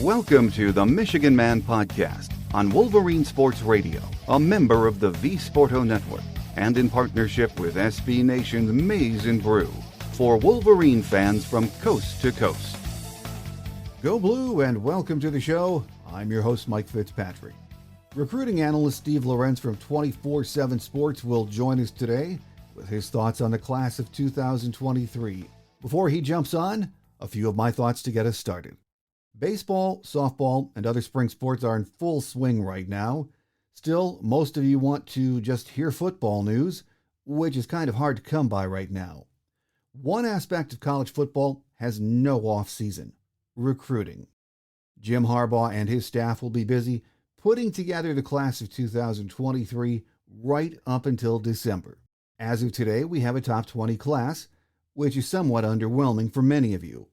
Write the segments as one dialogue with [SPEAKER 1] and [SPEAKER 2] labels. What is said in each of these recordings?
[SPEAKER 1] Welcome to the Michigan Man Podcast on Wolverine Sports Radio, a member of the V Sporto Network, and in partnership with SB Nation's Maize and Brew, for Wolverine fans from coast to coast. Go Blue and welcome to the show. I'm your host, Mike Fitzpatrick. Recruiting analyst Steve Lorenz from 247Sports will join us today with his thoughts on the class of 2023. Before he jumps on, a few of my thoughts to get us started. Baseball, softball, and other spring sports are in full swing right now. Still, most of you want to just hear football news, which is kind of hard to come by right now. One aspect of college football has no off-season: recruiting. Jim Harbaugh and his staff will be busy putting together the class of 2023 right up until December. As of today, we have a top 20 class, which is somewhat underwhelming for many of you.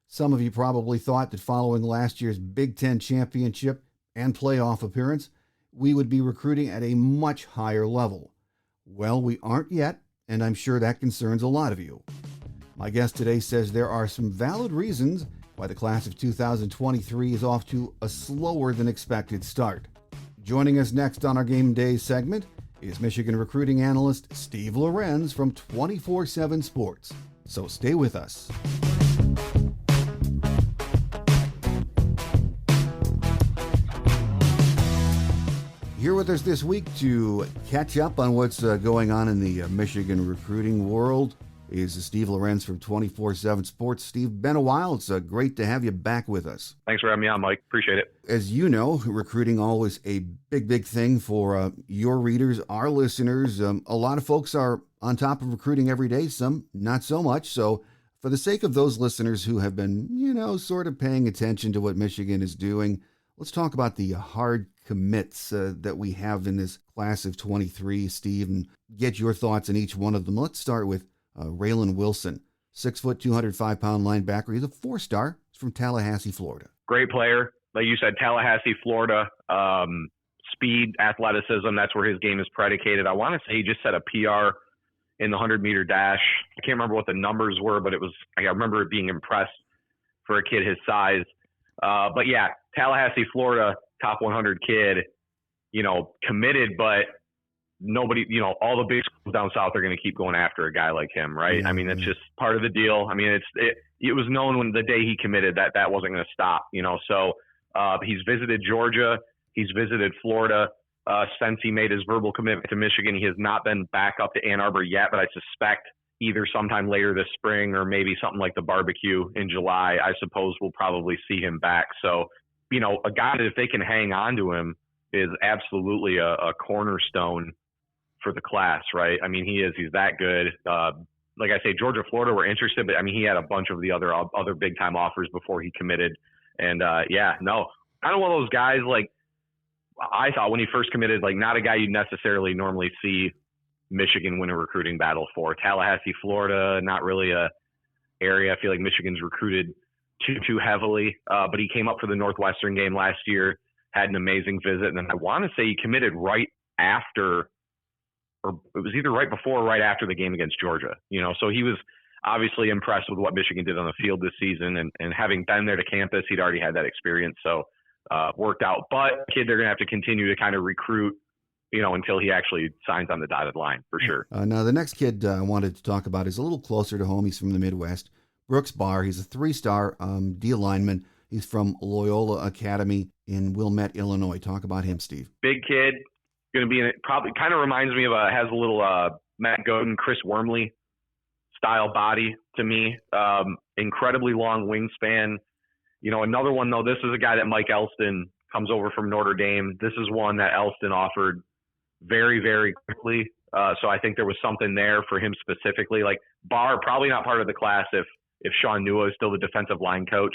[SPEAKER 1] Some of you probably thought that following last year's Big Ten championship and playoff appearance, we would be recruiting at a much higher level. Well, we aren't yet, and I'm sure that concerns a lot of you. My guest today says there are some valid reasons why the class of 2023 is off to a slower than expected start. Joining us next on our Game Day segment is Michigan recruiting analyst Steve Lorenz from 247Sports. So stay with us. Here with us this week to catch up on what's going on in the Michigan recruiting world is Steve Lorenz from 247Sports. Steve, been a while. It's great to have you back with us.
[SPEAKER 2] Thanks for having me on, Mike. Appreciate it.
[SPEAKER 1] As you know, recruiting always a big thing for your readers, our listeners. A lot of folks are on top of recruiting every day, some not so much. So for the sake of those listeners who have been, sort of paying attention to what Michigan is doing, let's talk about the hard commits that we have in this class of 23, Steve, and get your thoughts on each one of them. Let's start with Raylan Wilson, 6 foot, 205-pound linebacker. He's a 4-star. He's from Tallahassee, Florida.
[SPEAKER 2] Great player. Like you said, Tallahassee, Florida. Speed, athleticism, that's where his game is predicated. I want to say he just set a PR in the 100-meter dash. I can't remember what the numbers were, but I remember it being impressed for a kid his size. But yeah, Tallahassee, Florida, top 100 kid, committed, but nobody, all the big schools down south are going to keep going after a guy like him, right?
[SPEAKER 1] Yeah,
[SPEAKER 2] I mean, it's just part of the deal. I mean, it was known when the day he committed that wasn't going to stop, So he's visited Georgia, he's visited Florida since he made his verbal commitment to Michigan. He has not been back up to Ann Arbor yet, but I suspect either sometime later this spring or maybe something like the barbecue in July, I suppose we'll probably see him back. So, a guy that if they can hang on to him is absolutely a cornerstone for the class, right? I mean, he's that good. Like I say, Georgia, Florida were interested, but I mean, he had a bunch of the other big time offers before he committed. And kind of one of those guys, like I thought when he first committed, like not a guy you'd necessarily normally see Michigan win a recruiting battle for. Tallahassee, Florida, not really a area I feel like Michigan's recruited too heavily. But he came up for the Northwestern game last year, had an amazing visit, and then I want to say he committed right after, or it was either right before or right after the game against Georgia. So he was obviously impressed with what Michigan did on the field this season, and having been there to campus, he'd already had that experience. So worked out. But kid, they're going to have to continue to kind of recruit, until he actually signs on the dotted line for sure.
[SPEAKER 1] Now, the next kid I wanted to talk about is a little closer to home. He's from the Midwest. Brooks Barr. He's a 3-star D lineman. He's from Loyola Academy in Wilmette, Illinois. Talk about him, Steve.
[SPEAKER 2] Big kid. Going to be probably kind of reminds me of has a little Matt Godin, Chris Wormley style body to me. Incredibly long wingspan. Another one though, this is a guy that Mike Elston comes over from Notre Dame. This is one that Elston offered very, very quickly. So I think there was something there for him specifically. Like Barr, probably not part of the class if Sean Nua is still the defensive line coach,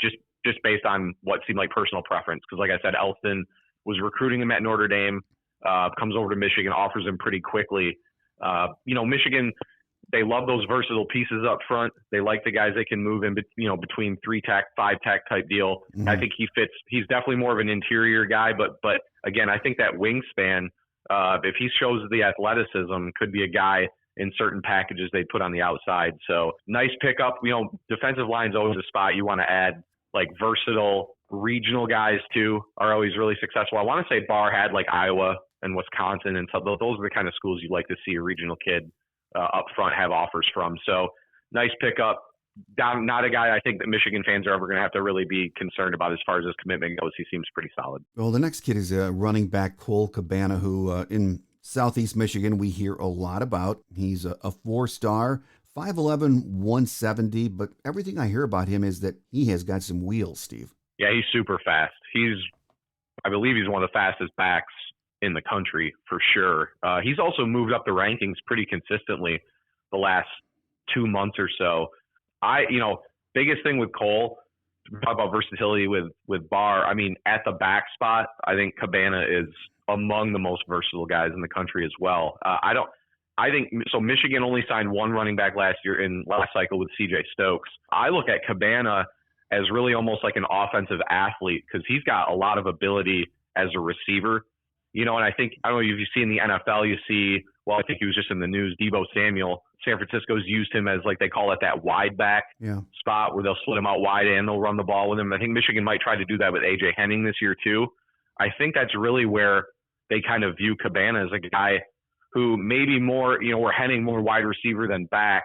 [SPEAKER 2] just based on what seemed like personal preference. Because like I said, Elston was recruiting him at Notre Dame, comes over to Michigan, offers him pretty quickly. Michigan, they love those versatile pieces up front. They like the guys they can move in, between 3-tech, 5-tech type deal. Mm-hmm. I think he fits. He's definitely more of an interior guy, but again, I think that wingspan, if he shows the athleticism, could be a guy in certain packages they put on the outside. So nice pickup. Defensive line's always a spot you want to add like versatile regional guys too are always really successful. I want to say Barr had like Iowa and Wisconsin, and so those are the kind of schools you'd like to see a regional kid up front have offers from. So nice pickup. Not a guy I think that Michigan fans are ever going to have to really be concerned about as far as his commitment goes. He seems pretty solid.
[SPEAKER 1] Well, the next kid is running back Cole Cabana, who in Southeast Michigan we hear a lot about. He's a 4-star, 5'11", 170, but everything I hear about him is that he has got some wheels, Steve.
[SPEAKER 2] Yeah, he's super fast. I believe he's one of the fastest backs in the country for sure. He's also moved up the rankings pretty consistently the last 2 months or so. Biggest thing with Cole, talk about versatility with Barr. I mean, at the back spot, I think Cabana is among the most versatile guys in the country as well. I think so. Michigan only signed one running back last cycle with C.J. Stokes. I look at Cabana as really almost like an offensive athlete because he's got a lot of ability as a receiver. And I don't know if you've seen the NFL, I think he was just in the news, Deebo Samuel. San Francisco's used him as, like they call it, that wide back spot where they'll split him out wide and they'll run the ball with him. I think Michigan might try to do that with A.J. Henning this year too. I think that's really where they kind of view Cabana as a guy who maybe more, we're Henning more wide receiver than back,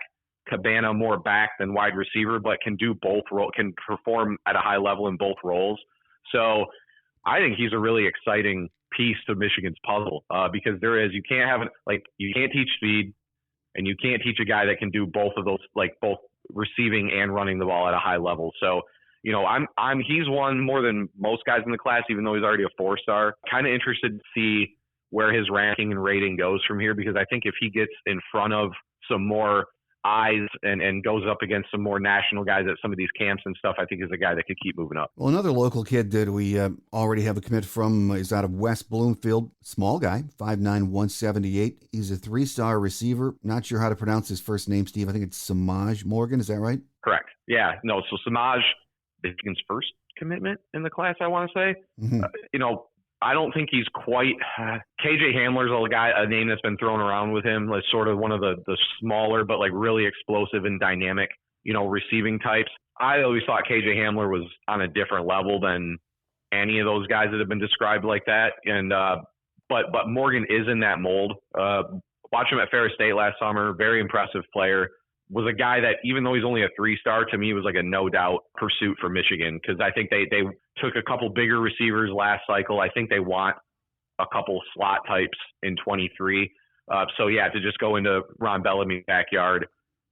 [SPEAKER 2] Cabana more back than wide receiver, but can do both can perform at a high level in both roles. So I think he's a really exciting piece to Michigan's puzzle because you can't teach speed and you can't teach a guy that can do both of those, like both receiving and running the ball at a high level. So, he's one more than most guys in the class, even though he's already a 4-star. Kind of interested to see where his ranking and rating goes from here, because I think if he gets in front of some more eyes and goes up against some more national guys at some of these camps and stuff, I think is a guy that could keep moving up.
[SPEAKER 1] Well, another local kid that we already have a commit from is out of West Bloomfield. Small guy, 5'9", 178. He's a 3-star receiver. Not sure how to pronounce his first name, Steve. I think it's Samaj Morgan. Is that right?
[SPEAKER 2] Correct. Yeah. No, so Samaj, Michigan's first commitment in the class, I want to say. Mm-hmm. I don't think he's quite KJ Hamler's a name that's been thrown around with him, like sort of one of the smaller but like really explosive and dynamic, receiving types. I always thought KJ Hamler was on a different level than any of those guys that have been described like that. And but Morgan is in that mold. Watched him at Ferris State last summer. Very impressive player. Was a guy that, even though he's only a 3-star, to me was like a no doubt pursuit for Michigan, because I think they took a couple bigger receivers last cycle. I think they want a couple slot types in 23. To just go into Ron Bellamy's backyard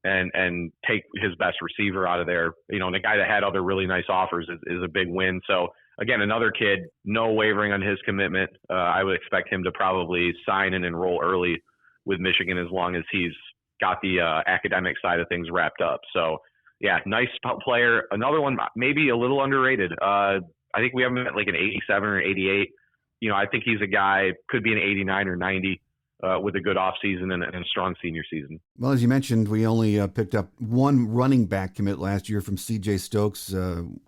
[SPEAKER 2] and take his best receiver out of there, and a guy that had other really nice offers is a big win. So again, another kid, no wavering on his commitment. I would expect him to probably sign and enroll early with Michigan as long as he's got the academic side of things wrapped up. So yeah, nice player. Another one, maybe a little underrated. I think we have him at like an 87 or 88. I think he's a guy, could be an 89 or 90 with a good offseason and a strong senior season.
[SPEAKER 1] Well, as you mentioned, we only picked up one running back commit last year from C.J. Stokes.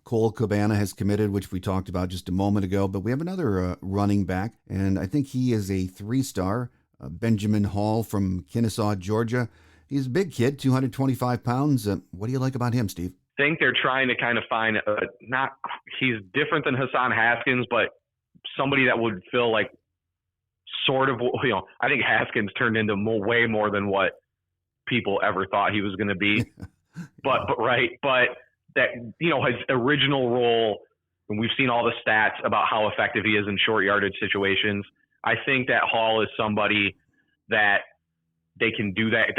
[SPEAKER 1] Cole Cabana has committed, which we talked about just a moment ago. But we have another running back, and I think he is a 3-star, Benjamin Hall from Kennesaw, Georgia. He's a big kid, 225 pounds. What do you like about him, Steve?
[SPEAKER 2] I think they're trying to kind of find he's different than Hassan Haskins, but somebody that would feel like sort of, I think Haskins turned into way more than what people ever thought he was going to be. But that, his original role, and we've seen all the stats about how effective he is in short yardage situations. I think that Hall is somebody that they can do that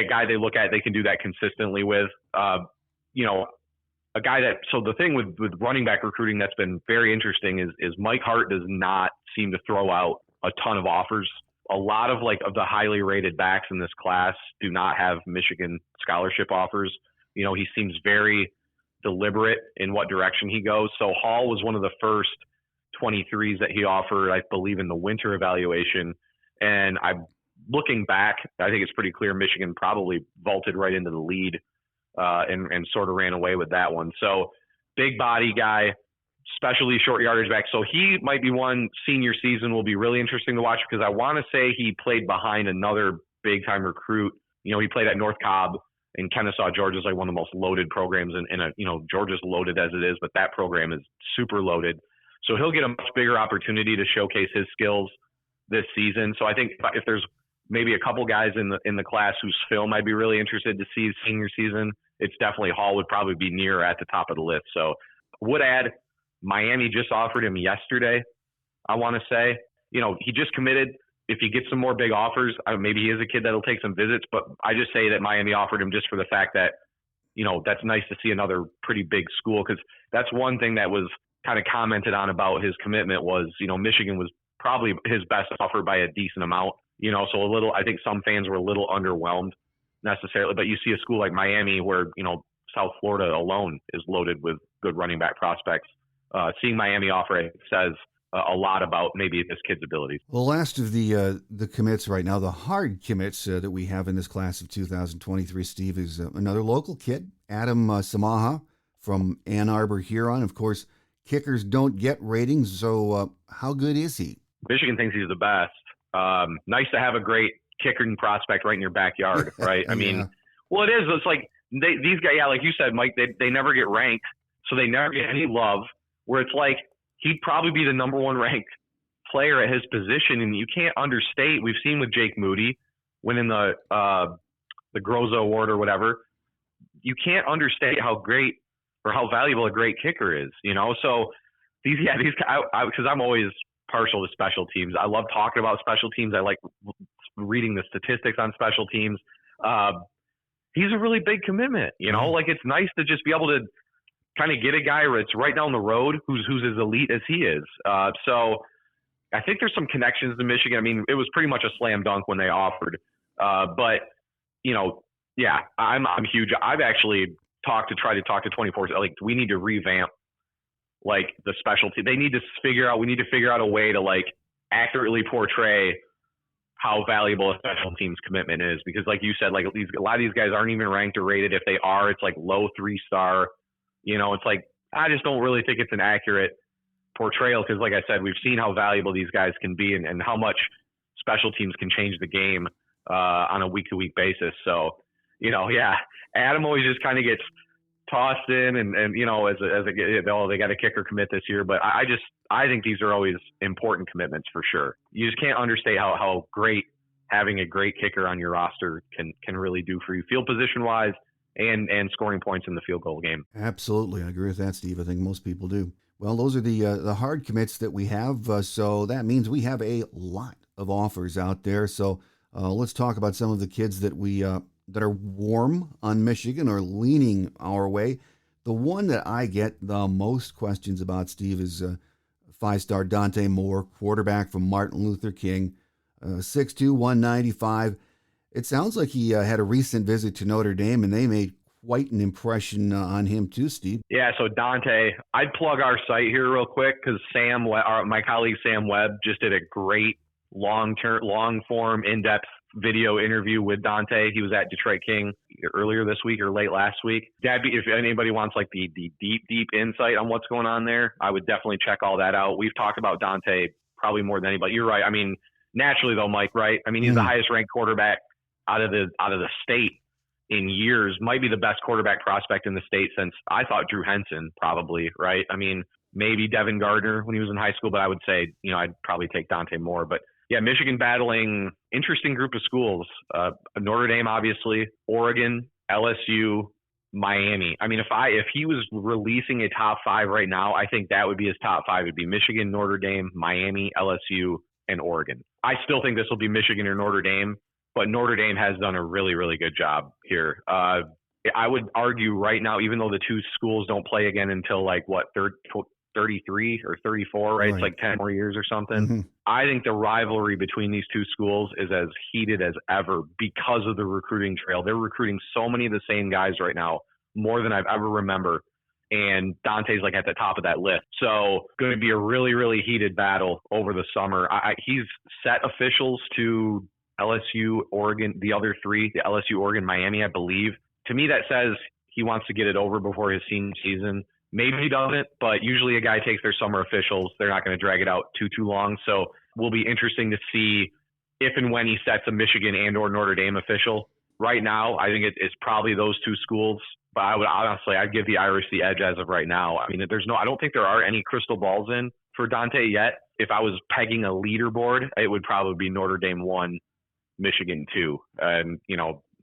[SPEAKER 2] guy they look at, they can do that consistently with, a guy that, so the thing with running back recruiting that's been very interesting is Mike Hart does not seem to throw out a ton of offers. A lot of the highly rated backs in this class do not have Michigan scholarship offers. He seems very deliberate in what direction he goes. So Hall was one of the first 23s that he offered, I believe, in the winter evaluation. And looking back, I think it's pretty clear Michigan probably vaulted right into the lead and sort of ran away with that one. So big body guy, especially short yardage back. So he might be one. Senior season will be really interesting to watch, because I want to say he played behind another big time recruit. He played at North Cobb in Kennesaw, Georgia's like one of the most loaded programs, Georgia's loaded as it is, but that program is super loaded. So he'll get a much bigger opportunity to showcase his skills this season. So I think if there's maybe a couple guys in the class whose film I'd be really interested to see senior season, it's definitely Hall would probably be near at the top of the list. So would add Miami just offered him yesterday. I want to say, he just committed. If he gets some more big offers, maybe he is a kid that'll take some visits, but I just say that Miami offered him just for the fact that, that's nice to see another pretty big school. Cause that's one thing that was kind of commented on about his commitment was, Michigan was probably his best offer by a decent amount, so I think some fans were a little underwhelmed necessarily, but you see a school like Miami where, South Florida alone is loaded with good running back prospects. Seeing Miami offer it says a lot about maybe this kid's abilities.
[SPEAKER 1] Well, last of the commits right now, the hard commits that we have in this class of 2023, Steve, is another local kid, Adam Samaha from Ann Arbor, Huron. Of course, kickers don't get ratings, so how good is he?
[SPEAKER 2] Michigan thinks he's the best. Nice to have a great kicking prospect right in your backyard, right? I mean, well, it is. It's like these guys, like you said, Mike, they never get ranked, so they never get any love, where it's like, he'd probably be the number one ranked player at his position, and you can't understate. We've seen with Jake Moody winning the Groza Award or whatever. You can't understate how great or how valuable a great kicker is. So these guys, because I'm always partial to special teams. I love talking about special teams. I like reading the statistics on special teams. He's a really big commitment. Like it's nice to just be able to kind of get a guy that's right down the road who's as elite as he is. So I think there's some connections to Michigan. I mean, it was pretty much a slam dunk when they offered. But I'm huge. I've actually tried to talk to 24. Like, we need to revamp like the specialty. We need to figure out a way to like accurately portray how valuable a special teams commitment is, because like you said, like a lot of these guys aren't even ranked or rated. If they are, it's like low 3-star. It's like, I just don't really think it's an accurate portrayal, because like I said, we've seen how valuable these guys can be and how much special teams can change the game on a week-to-week basis. So, Adam always just kind of gets tossed in and they got a kicker commit this year. But I think these are always important commitments for sure. You just can't understate how great having a great kicker on your roster can really do for you field position-wise, and scoring points in the field goal game.
[SPEAKER 1] Absolutely. I agree with that, Steve. I think most people do. Well, those are the hard commits that we have. So that means we have a lot of offers out there. So let's talk about some of the kids that that are warm on Michigan or leaning our way. The one that I get the most questions about, Steve, is 5-star Dante Moore, quarterback from Martin Luther King, 6'2", 195. It sounds like he had a recent visit to Notre Dame, and they made quite an impression on him too, Steve.
[SPEAKER 2] Yeah, so Dante, I'd plug our site here real quick, because my colleague Sam Webb just did a great long-form, in-depth video interview with Dante. He was at Detroit King earlier this week or late last week. If anybody wants like the deep insight on what's going on there, I would definitely check all that out. We've talked about Dante probably more than anybody. You're right. I mean, naturally though, Mike, right? I mean, he's the highest ranked quarterback out of the state in years, might be the best quarterback prospect in the state since, I thought, Drew Henson, probably, right? I mean, maybe Devin Gardner when he was in high school, but I would say, I'd probably take Dante Moore. But yeah, Michigan battling interesting group of schools. Notre Dame, obviously, Oregon, LSU, Miami. I mean, if he was releasing a top 5 right now, I think that would be his top 5. It'd be Michigan, Notre Dame, Miami, LSU, and Oregon. I still think this will be Michigan or Notre Dame, but Notre Dame has done a really, really good job here. I would argue right now, even though the two schools don't play again until 33 or 34, right? It's like 10 more years or something. Mm-hmm. I think the rivalry between these two schools is as heated as ever because of the recruiting trail. They're recruiting so many of the same guys right now, more than I've ever remember. And Dante's at the top of that list. So going to be a really, really heated battle over the summer. He's set officials to LSU, Oregon, the other three, the LSU, Oregon, Miami, I believe. To me, that says he wants to get it over before his senior season. Maybe he doesn't, but usually a guy takes their summer officials. They're not going to drag it out too long. So will be interesting to see if and when he sets a Michigan and or Notre Dame official, right now, I think it's probably those two schools. But I'd give the Irish the edge as of right now. I mean, I don't think there are any crystal balls in for Dante yet. If I was pegging a leaderboard, it would probably be Notre Dame 1, Michigan 2. And,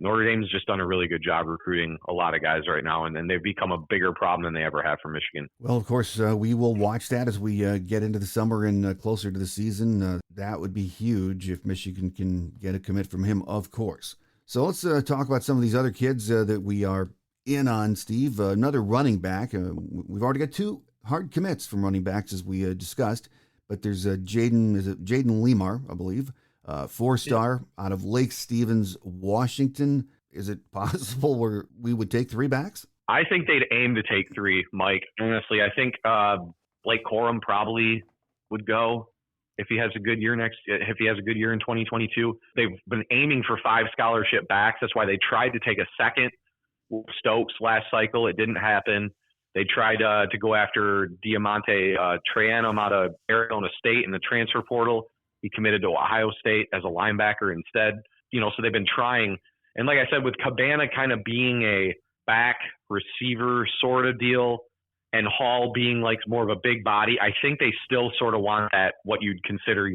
[SPEAKER 2] Notre Dame's just done a really good job recruiting a lot of guys right now, and they've become a bigger problem than they ever have for Michigan.
[SPEAKER 1] Well, of course, we will watch that as we get into the summer and closer to the season. That would be huge if Michigan can get a commit from him, of course. So let's talk about some of these other kids that we are in on, Steve. Another running back. We've already got 2 hard commits from running backs, as we discussed, but there's Jayden Limar, I believe. 4-star out of Lake Stevens, Washington. Is it possible where we would take 3 backs?
[SPEAKER 2] I think they'd aim to take 3, Mike. Honestly, I think Blake Corum probably would go if he has a good year if he has a good year in 2022. They've been aiming for 5 scholarship backs. That's why they tried to take a second Stokes last cycle. It didn't happen. They tried to go after Diamante Trianum out of Arizona State in the transfer portal. He committed to Ohio State as a linebacker instead. So they've been trying. And like I said, with Cabana kind of being a back receiver sort of deal and Hall being like more of a big body, I think they still sort of want that, what you'd consider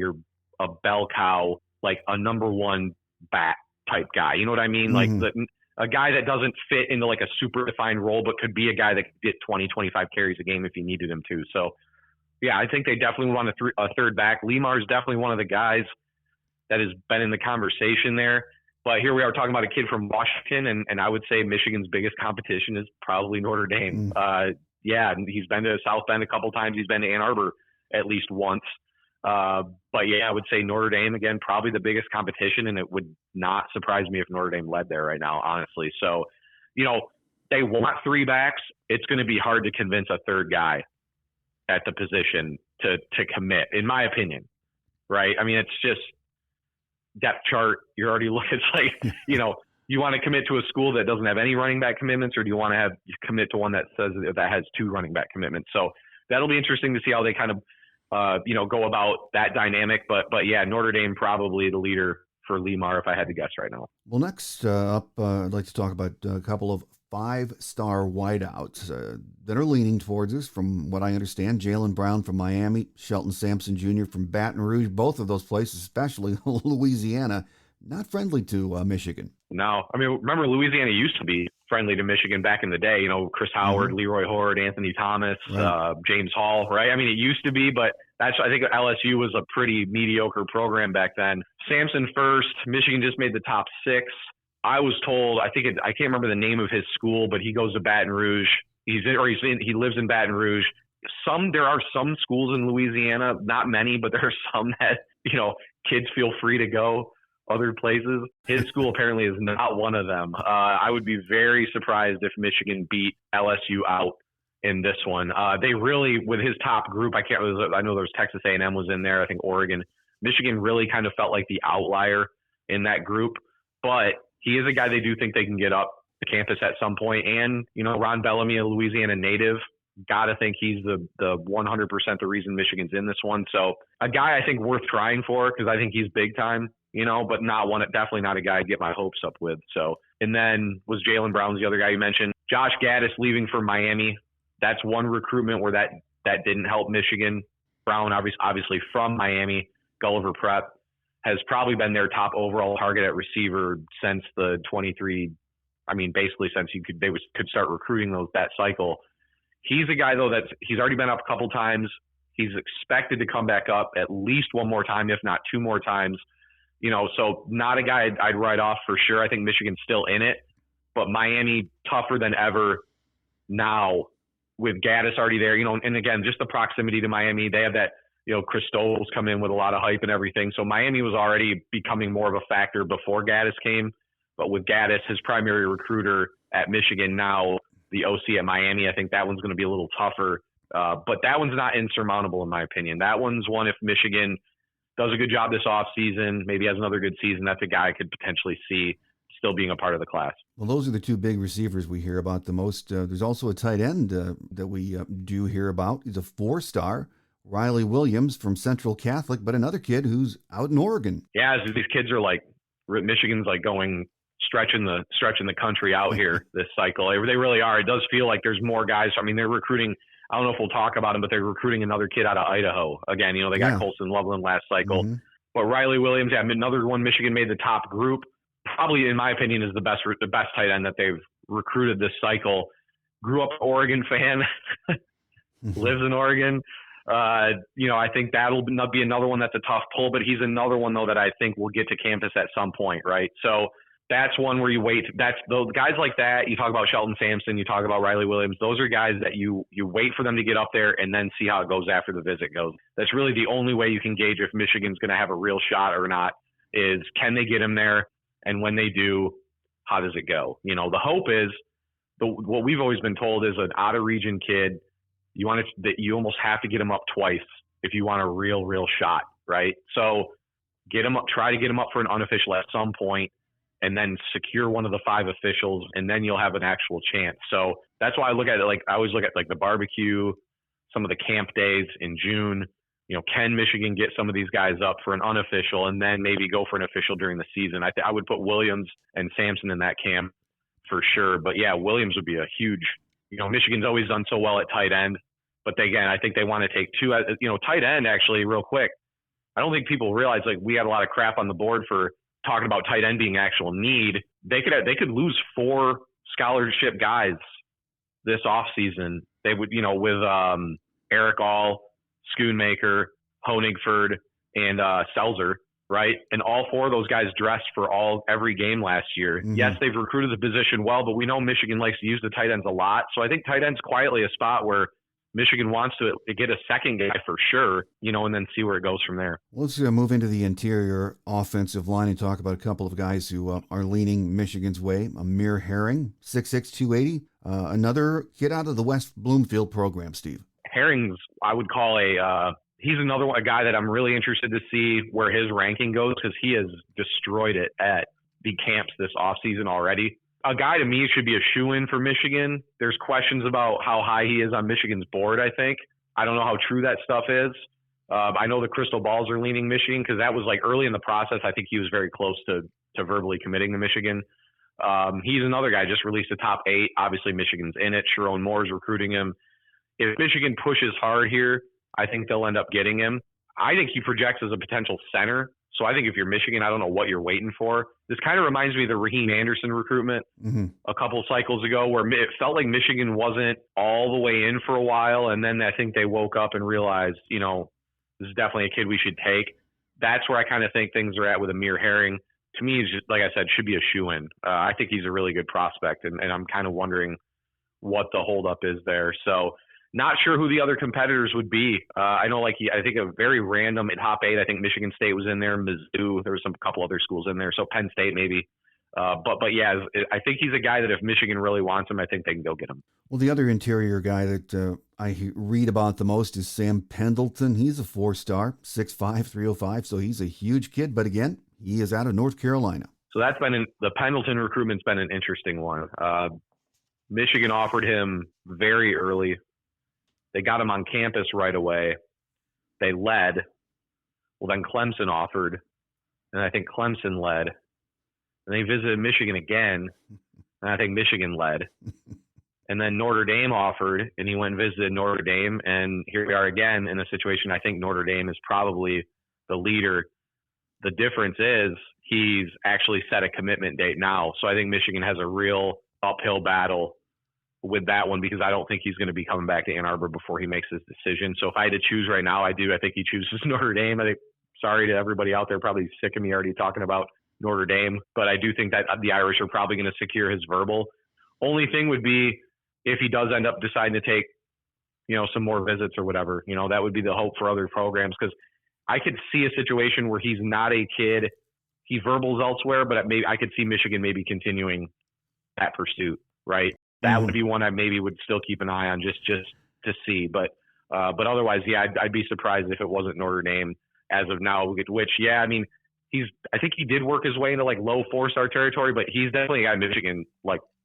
[SPEAKER 2] a bell cow, like a number 1 back type guy. You know what I mean?
[SPEAKER 1] Mm-hmm.
[SPEAKER 2] Like a guy that doesn't fit into like a super defined role, but could be a guy that could get 20, 25 carries a game if you needed him to. So, yeah, I think they definitely want a third back. Limar is definitely one of the guys that has been in the conversation there. But here we are talking about a kid from Washington, and I would say Michigan's biggest competition is probably Notre Dame. He's been to South Bend a couple times. He's been to Ann Arbor at least once. But yeah, I would say Notre Dame, again, probably the biggest competition, and it would not surprise me if Notre Dame led there right now, honestly. So, they want 3 backs. It's going to be hard to convince a third guy at the position to commit, in my opinion, right? I mean, it's just depth chart. You're already looking, it's like, you want to commit to a school that doesn't have any running back commitments, or do you want to commit to one that says that has 2 running back commitments? So that'll be interesting to see how they kind of, go about that dynamic. But yeah, Notre Dame probably the leader for Limar if I had to guess right now.
[SPEAKER 1] Well, next up, I'd like to talk about a couple of 5-star wideouts that are leaning towards us. From what I understand, Jaylen Brown from Miami, Shelton Sampson Jr. from Baton Rouge, both of those places, especially Louisiana, not friendly to Michigan.
[SPEAKER 2] No, I mean, remember Louisiana used to be friendly to Michigan back in the day. Chris Howard, Leroy Horde, Anthony Thomas, right. James Hall, right? I mean, it used to be, but I think LSU was a pretty mediocre program back then. Sampson first. Michigan just made the top 6. I was told, I can't remember the name of his school, but he goes to Baton Rouge. He lives in Baton Rouge. There are some schools in Louisiana, not many, but there are some that, kids feel free to go other places. His school apparently is not one of them. I would be very surprised if Michigan beat LSU out in this one. They really, with his top group, I know there's Texas A&M was in there. I think Oregon. Michigan really kind of felt like the outlier in that group, but he is a guy they do think they can get up to campus at some point. And, Ron Bellamy, a Louisiana native, got to think he's the 100% the reason Michigan's in this one. So a guy I think worth trying for, because I think he's big time, but definitely not a guy I'd get my hopes up with. So, and then was Jaylen Brown the other guy you mentioned. Josh Gaddis leaving for Miami. That's one recruitment where that didn't help Michigan. Brown, obviously from Miami, Gulliver Prep, has probably been their top overall target at receiver since the 23. I mean, basically since they could start recruiting that cycle. He's a guy though he's already been up a couple times. He's expected to come back up at least one more time, if not 2 more times. So not a guy I'd write off for sure. I think Michigan's still in it, but Miami tougher than ever now with Gaddis already there. And again, just the proximity to Miami, they have that. Chris Stoll's come in with a lot of hype and everything. So Miami was already becoming more of a factor before Gaddis came. But with Gaddis, his primary recruiter at Michigan, now the OC at Miami, I think that one's going to be a little tougher. But that one's not insurmountable in my opinion. That one's one, if Michigan does a good job this offseason, maybe has another good season, that's a guy I could potentially see still being a part of the class.
[SPEAKER 1] Well, those are the 2 big receivers we hear about the most. There's also a tight end that we do hear about. He's a 4-star. Raylan Williams from Central Catholic, but another kid who's out in Oregon.
[SPEAKER 2] Yeah, these kids are like, Michigan's like going stretching the country out here this cycle. They really are. It does feel like there's more guys. I mean, they're recruiting. I don't know if we'll talk about them, but they're recruiting another kid out of Idaho. Again, they got Colson Loveland last cycle.
[SPEAKER 3] Mm-hmm.
[SPEAKER 2] But Riley Williams, another one Michigan made the top group. Probably, in my opinion, is the best tight end that they've recruited this cycle. Grew up Oregon fan, lives in Oregon. I think that'll be another one that's a tough pull, but he's another one, though, that I think will get to campus at some point, right? So that's one where you wait. That's those guys like that. You talk about Shelton Sampson, you talk about Riley Williams. Those are guys that you wait for them to get up there and then see how it goes after the visit goes. That's really the only way you can gauge if Michigan's going to have a real shot or not is can they get him there? And when they do, how does it go? The hope is what we've always been told is an out of region kid. You almost have to get him up twice if you want a real shot, right? So get him up, try to get him up for an unofficial at some point, and then secure one of the 5 officials, and then you'll have an actual chance. So that's why I look at it I always look at the barbecue, some of the camp days in June. Can Michigan get some of these guys up for an unofficial and then maybe go for an official during the season? I would put Williams and Sampson in that camp for sure. But yeah, Williams would be a huge. Michigan's always done so well at tight end, but I think they want to take 2. Tight end actually, real quick. I don't think people realize we had a lot of crap on the board for talking about tight end being actual need. They could lose 4 scholarship guys this offseason. They would, with Eric All, Schoonmaker, Honigford, and Selzer, right? And all 4 of those guys dressed for every game last year. Mm-hmm. Yes, they've recruited the position well, but we know Michigan likes to use the tight ends a lot. So I think tight end's quietly a spot where Michigan wants to get a second guy for sure, and then see where it goes from there.
[SPEAKER 3] Let's move into the interior offensive line and talk about a couple of guys who are leaning Michigan's way. Amir Herring, 6'6", 280, another kid out of the West Bloomfield program, Steve.
[SPEAKER 2] Herring's, I would call he's another one, a guy that I'm really interested to see where his ranking goes because he has destroyed it at the camps this offseason already. A guy to me should be a shoo-in for Michigan. There's questions about how high he is on Michigan's board, I think. I don't know how true that stuff is. I know the crystal balls are leaning Michigan because that was early in the process. I think he was very close to verbally committing to Michigan. He's another guy, just released a top 8. Obviously, Michigan's in it. Sharon Moore's recruiting him. If Michigan pushes hard here, I think they'll end up getting him. I think he projects as a potential center. So I think if you're Michigan, I don't know what you're waiting for. This kind of reminds me of the Raheem Anderson recruitment a couple of cycles ago where it felt like Michigan wasn't all the way in for a while. And then I think they woke up and realized, this is definitely a kid we should take. That's where I kind of think things are at with Amir Herring. To me, he's just, like I said, should be a shoo-in. I think he's a really good prospect, and I'm kind of wondering what the holdup is there. So not sure who the other competitors would be. I know, I think a very random at top 8. I think Michigan State was in there, Mizzou. There was a couple other schools in there, so Penn State maybe. But yeah, I think he's a guy that if Michigan really wants him, I think they can go get him.
[SPEAKER 3] Well, the other interior guy that I read about the most is Sam Pendleton. He's a 4-star, 6'5", 305, so he's a huge kid. But again, he is out of North Carolina.
[SPEAKER 2] So that's been the Pendleton recruitment's been an interesting one. Michigan offered him very early. They got him on campus right away. They led. Well, then Clemson offered, and I think Clemson led. And they visited Michigan again, and I think Michigan led. And then Notre Dame offered, and he went and visited Notre Dame. And here we are again in a situation I think Notre Dame is probably the leader. The difference is he's actually set a commitment date now. So I think Michigan has a real uphill battle with that one because I don't think he's going to be coming back to Ann Arbor before he makes his decision. So if I had to choose right now, I think he chooses Notre Dame. I think, sorry to everybody out there, probably sick of me already talking about Notre Dame, but I do think that the Irish are probably going to secure his verbal. Only thing would be if he does end up deciding to take, some more visits or whatever, that would be the hope for other programs. Cause I could see a situation where he's not a kid, he verbals elsewhere, but maybe I could see Michigan maybe continuing that pursuit, right? That would be one I maybe would still keep an eye on just to see. But otherwise, yeah, I'd be surprised if it wasn't Notre Dame as of now, which, yeah, I mean, I think he did work his way into low 4-star territory, but he's definitely a guy Michigan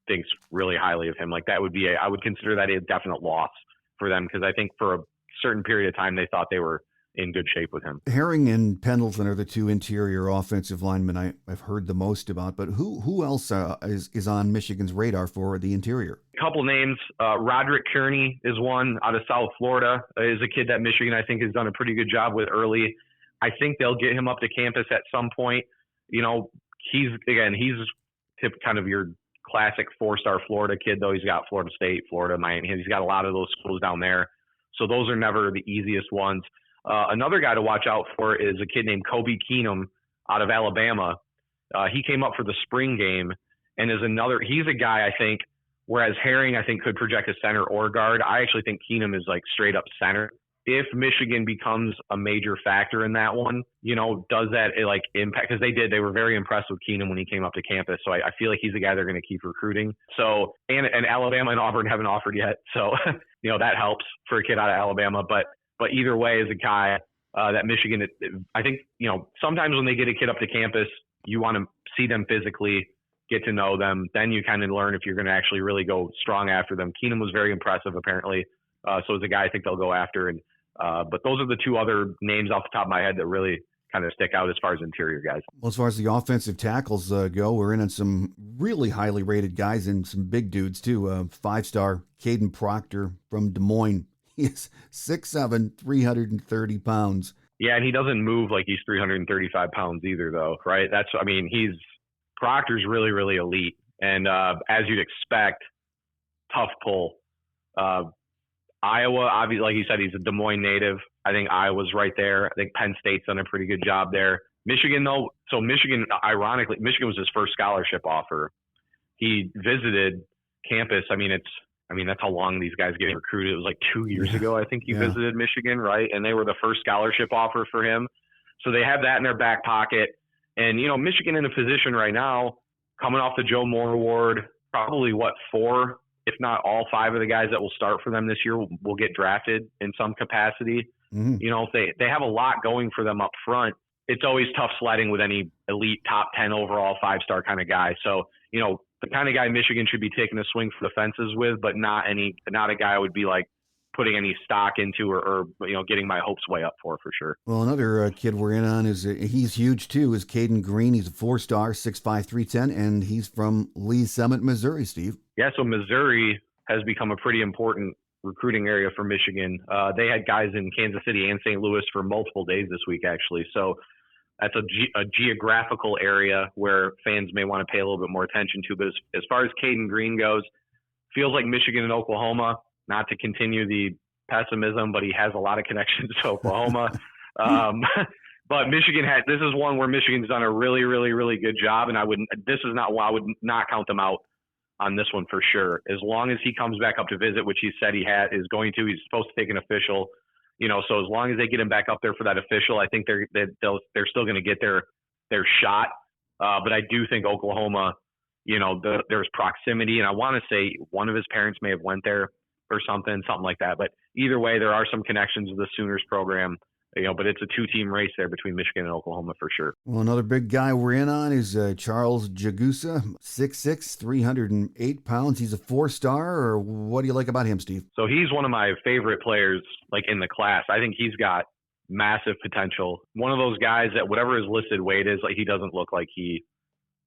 [SPEAKER 2] thinks really highly of him. That would be I would consider that a definite loss for them because I think for a certain period of time they thought they were in good shape with him.
[SPEAKER 3] Herring and Pendleton are the two interior offensive linemen I've heard the most about, but who else is on Michigan's radar for the interior?
[SPEAKER 2] A couple names. Roderick Kearney is one out of South Florida. Is a kid that Michigan, I think, has done a pretty good job with early. I think they'll get him up to campus at some point. He's kind of your classic 4-star Florida kid, though. He's got Florida State, Florida, Miami. He's got a lot of those schools down there. So those are never the easiest ones. Another guy to watch out for is a kid named Kobe Keenum out of Alabama. He came up for the spring game and he's a guy, I think, whereas Herring, I think, could project a center or guard. I actually think Keenum is like straight up center. If Michigan becomes a major factor in that one, does that impact? Because they were very impressed with Keenum when he came up to campus. So I feel like he's a guy they're going to keep recruiting. So, and Alabama and Auburn haven't offered yet. So, that helps for a kid out of Alabama. But either way, is a guy that Michigan, I think, sometimes when they get a kid up to campus, you want to see them physically, get to know them. Then you kind of learn if you're going to actually really go strong after them. Keenum was very impressive, apparently. So it's a guy I think they'll go after. But those are the two other names off the top of my head that really kind of stick out as far as interior guys.
[SPEAKER 3] Well, as far as the offensive tackles go, we're in on some really highly rated guys and some big dudes too. 5-star Caden Proctor from Des Moines. He is 6'7", 330 pounds.
[SPEAKER 2] Yeah, and he doesn't move like he's 335 pounds either, though, right? Proctor's really, really elite. And as you'd expect, tough pull. Iowa, obviously, like you said, he's a Des Moines native. I think Iowa's right there. I think Penn State's done a pretty good job there. Michigan, though, ironically, Michigan was his first scholarship offer. He visited campus. That's how long these guys get recruited. It was like 2 years ago, I think he visited Michigan, right? And they were the first scholarship offer for him. So they have that in their back pocket. And, Michigan in a position right now, coming off the Joe Moore Award, probably 4, if not all 5 of the guys that will start for them this year will get drafted in some capacity. Mm-hmm. If they have a lot going for them up front, it's always tough sledding with any elite top 10 overall 5-star kind of guy. So, the kind of guy Michigan should be taking a swing for the fences with, but not a guy I would be like putting any stock into or getting my hopes way up for sure.
[SPEAKER 3] Well, another kid we're in on he's huge too, is Caden Green. He's a 4-star, 6'5", 310, and he's from Lee Summit, Missouri, Steve. Yeah,
[SPEAKER 2] so Missouri has become a pretty important recruiting area for Michigan. They had guys in Kansas City and St. Louis for multiple days this week, actually. So that's a geographical area where fans may want to pay a little bit more attention to. But as far as Caden Green goes, feels like Michigan and Oklahoma, not to continue the pessimism, but he has a lot of connections to Oklahoma. But this is one where Michigan's done a really, really, really good job. And I would not count them out on this one for sure. As long as he comes back up to visit, which he said is going to, he's supposed to take an official. So as long as they get him back up there for that official, I think they're still going to get their shot. But I do think Oklahoma, there's proximity, and I want to say one of his parents may have went there or something like that. But either way, there are some connections to the Sooners program. But it's a 2-team race there between Michigan and Oklahoma for sure.
[SPEAKER 3] Well, another big guy we're in on is Charles Jagusa, 6'6", 308 pounds. He's a 4-star, or what do you like about him, Steve?
[SPEAKER 2] So he's one of my favorite players, in the class. I think he's got massive potential. One of those guys that whatever his listed weight is, he doesn't look like he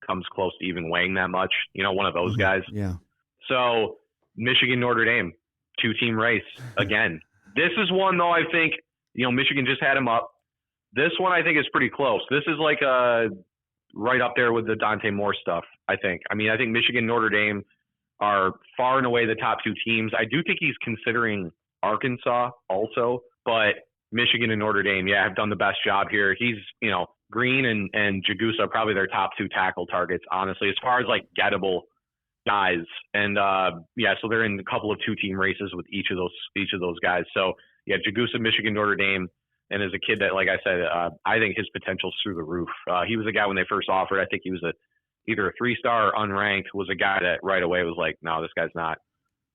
[SPEAKER 2] comes close to even weighing that much. One of those guys.
[SPEAKER 3] Yeah.
[SPEAKER 2] So Michigan, Notre Dame, 2-team race again. This is one, though, I think, Michigan just had him up. This one I think is pretty close. This is right up there with the Dante Moore stuff, I think. I think Michigan, Notre Dame are far and away the top 2 teams. I do think he's considering Arkansas also, but Michigan and Notre Dame, have done the best job here. He's, Green and Jagusa are probably their top 2 tackle targets, honestly, as far as gettable guys. And so they're in a couple of 2-team races with each of those guys. So Jagusa, Michigan, Notre Dame, and as a kid that, like I said, I think his potential's through the roof. He was a guy when they first offered. I think he was either a 3-star or unranked. Was a guy that right away was like, no, this guy's not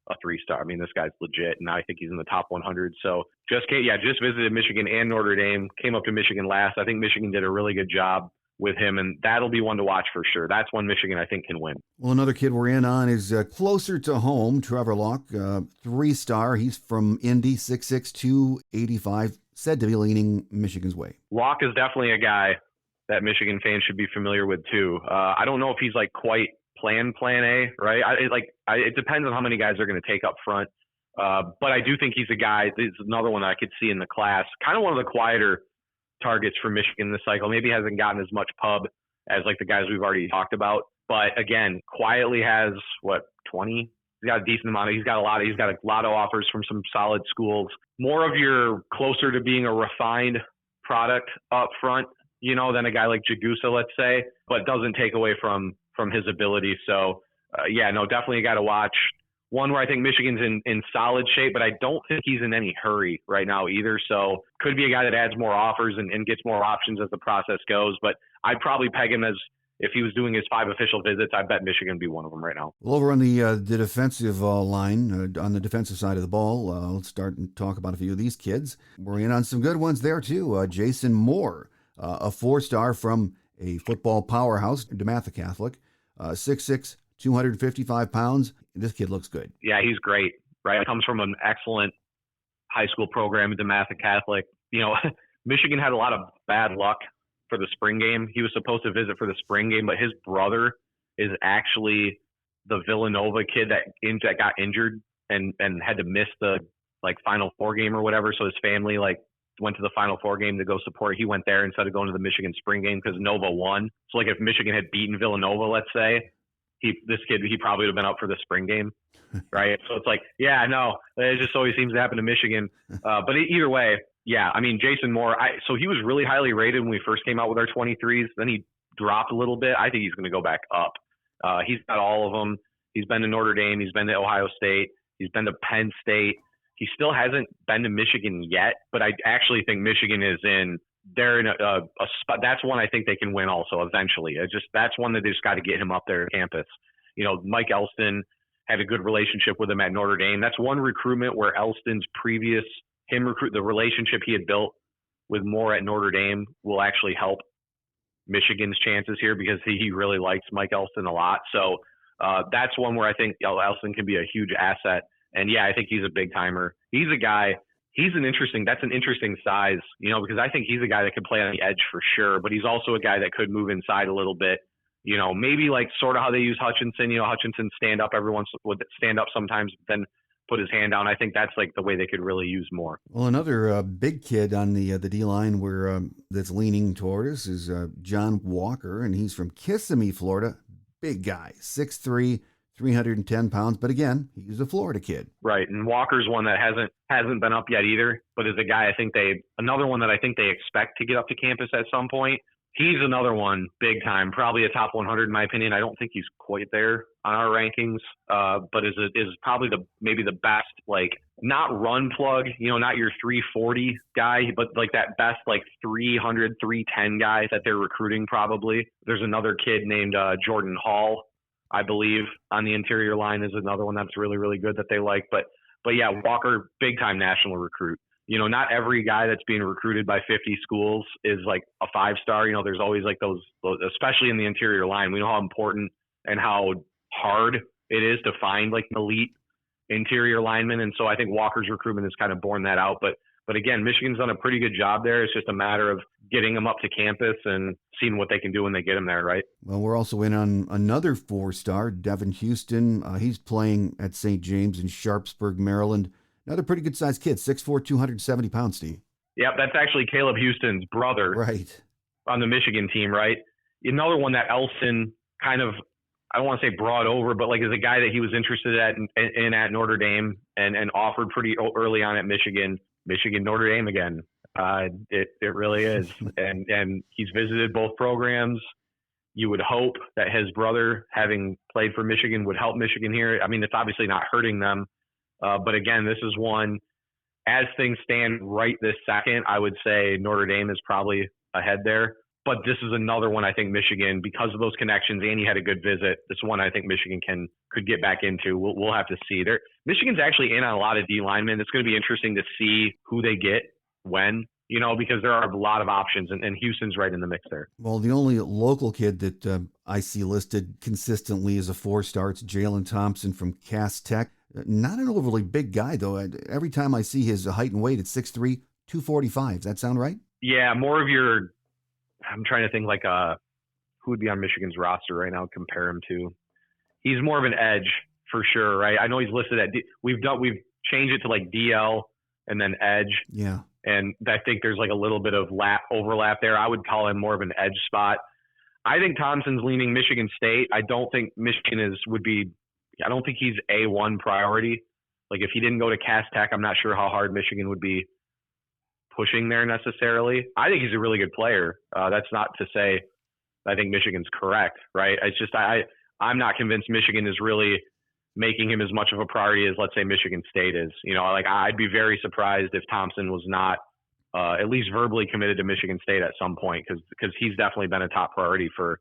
[SPEAKER 2] a 3-star. This guy's legit, and I think he's in the top 100. So just visited Michigan and Notre Dame. Came up to Michigan last. I think Michigan did a really good job with him, and that'll be one to watch for sure. That's one Michigan I think can win.
[SPEAKER 3] Well, another kid we're in on is closer to home, Trevor Locke, 3-star. He's from Indy, 6'6", 285, said to be leaning Michigan's way.
[SPEAKER 2] Locke is definitely a guy that Michigan fans should be familiar with too. I don't know if he's like quite plan A, right? It depends on how many guys they're going to take up front. But I do think he's a guy. This is another one that I could see in the class. Kind of one of the quieter targets for Michigan this cycle. Maybe hasn't gotten as much pub as like the guys we've already talked about. But again, quietly has 20? He's got a decent amount. He's got a lot of offers from some solid schools. More of your closer to being a refined product up front, than a guy like Jagusa, let's say, but doesn't take away from his ability. So definitely a guy to watch. One where I think Michigan's in solid shape, but I don't think he's in any hurry right now either. So could be a guy that adds more offers and gets more options as the process goes. But I'd probably peg him as, if he was doing his 5 official visits, I bet Michigan would be one of them right now.
[SPEAKER 3] Well, over on the defensive line, on the defensive side of the ball, let's start and talk about a few of these kids. We're in on some good ones there too. Jason Moore, a 4-star from a football powerhouse, DeMatha Catholic, 6'6", 255 pounds. This kid looks good.
[SPEAKER 2] Yeah, he's great, right? Comes from an excellent high school program at DeMatha Catholic. Michigan had a lot of bad luck for the spring game. He was supposed to visit for the spring game, but his brother is actually the Villanova kid that got injured and had to miss the Final Four game or whatever. So his family went to the Final Four game to go support. He went there instead of going to the Michigan spring game because Nova won. So if Michigan had beaten Villanova, let's say, he probably would have been up for the spring game, right? So it's it just always seems to happen to Michigan. But either way, yeah, I mean, Jason Moore, so he was really highly rated when we first came out with our 23s. Then he dropped a little bit. I think he's going to go back up. He's got all of them. He's been to Notre Dame. He's been to Ohio State. He's been to Penn State. He still hasn't been to Michigan yet, but I actually think Michigan they're in a spot. That's one I think they can win also eventually. That's one that they just got to get him up there at campus. Mike Elston had a good relationship with him at Notre Dame. That's one recruitment where Elston's the relationship he had built with Moore at Notre Dame will actually help Michigan's chances here because he really likes Mike Elston a lot. So that's one where I think Elston can be a huge asset. And yeah, I think he's a big timer. He's a guy. That's an interesting size, because I think he's a guy that could play on the edge for sure, but he's also a guy that could move inside a little bit, maybe sort of how they use Hutchinson, Hutchinson would stand up sometimes, then put his hand down. I think that's the way they could really use more.
[SPEAKER 3] Well, another big kid on the D-line that's leaning toward us is John Walker, and he's from Kissimmee, Florida. Big guy, 6'3", 310 pounds, but again, he's a Florida kid.
[SPEAKER 2] Right, and Walker's one that hasn't been up yet either, but is a guy another one that I think they expect to get up to campus at some point. He's another one, big time, probably a top 100 in my opinion. I don't think he's quite there on our rankings, but is probably maybe the best, not run plug, not your 340 guy, but that best 300, 310 guy that they're recruiting probably. There's another kid named Jordan Hall, I believe, on the interior line is another one that's really, really good that they like. But yeah, Walker, big time national recruit. Not every guy that's being recruited by 50 schools is a 5-star. There's always those, especially in the interior line. We know how important and how hard it is to find an elite interior lineman. And so I think Walker's recruitment has kind of borne that out. But again, Michigan's done a pretty good job there. It's just a matter of getting them up to campus and seeing what they can do when they get them there, right?
[SPEAKER 3] Well, we're also in on another 4-star, Devin Houston. He's playing at St. James in Sharpsburg, Maryland. Another pretty good-sized kid, 6'4", 270 pounds, Steve.
[SPEAKER 2] Yep, that's actually Caleb Houston's brother.
[SPEAKER 3] Right.
[SPEAKER 2] On the Michigan team, right? Another one that Elston kind of, I don't want to say brought over, but is a guy that he was interested in at Notre Dame and offered pretty early on at Michigan. Notre Dame again. It really is. And he's visited both programs. You would hope that his brother, having played for Michigan, would help Michigan here. I mean, it's obviously not hurting them. But again, this is one, as things stand right this second, I would say Notre Dame is probably ahead there. But this is another one I think Michigan, because of those connections, and he had a good visit, this one I think Michigan could get back into. We'll have to see. Michigan's actually in on a lot of D linemen. It's going to be interesting to see who they get when. because there are a lot of options, and Houston's right in the mix there.
[SPEAKER 3] Well, the only local kid that I see listed consistently as a 4-star, it's Jalen Thompson from Cass Tech. Not an overly big guy, though. Every time I see his height and weight, it's 6'3", 245. Does that sound right?
[SPEAKER 2] Yeah, more of your – I'm trying to think like who would be on Michigan's roster right now, compare him to. He's more of an edge for sure, right? I know he's listed at we've changed it to like DL and then edge.
[SPEAKER 3] Yeah.
[SPEAKER 2] And I think there's like a little bit of overlap there. I would call him more of an edge spot. I think Thompson's leaning Michigan State. I don't think Michigan I don't think he's A1 priority. Like if he didn't go to Cass Tech, I'm not sure how hard Michigan would be pushing there necessarily. I think he's a really good player. That's not to say I think Michigan's correct, right? It's just I'm not convinced Michigan is really making him as much of a priority as, let's say, Michigan State is. I'd be very surprised if Thompson was not at least verbally committed to Michigan State at some point, because he's definitely been a top priority for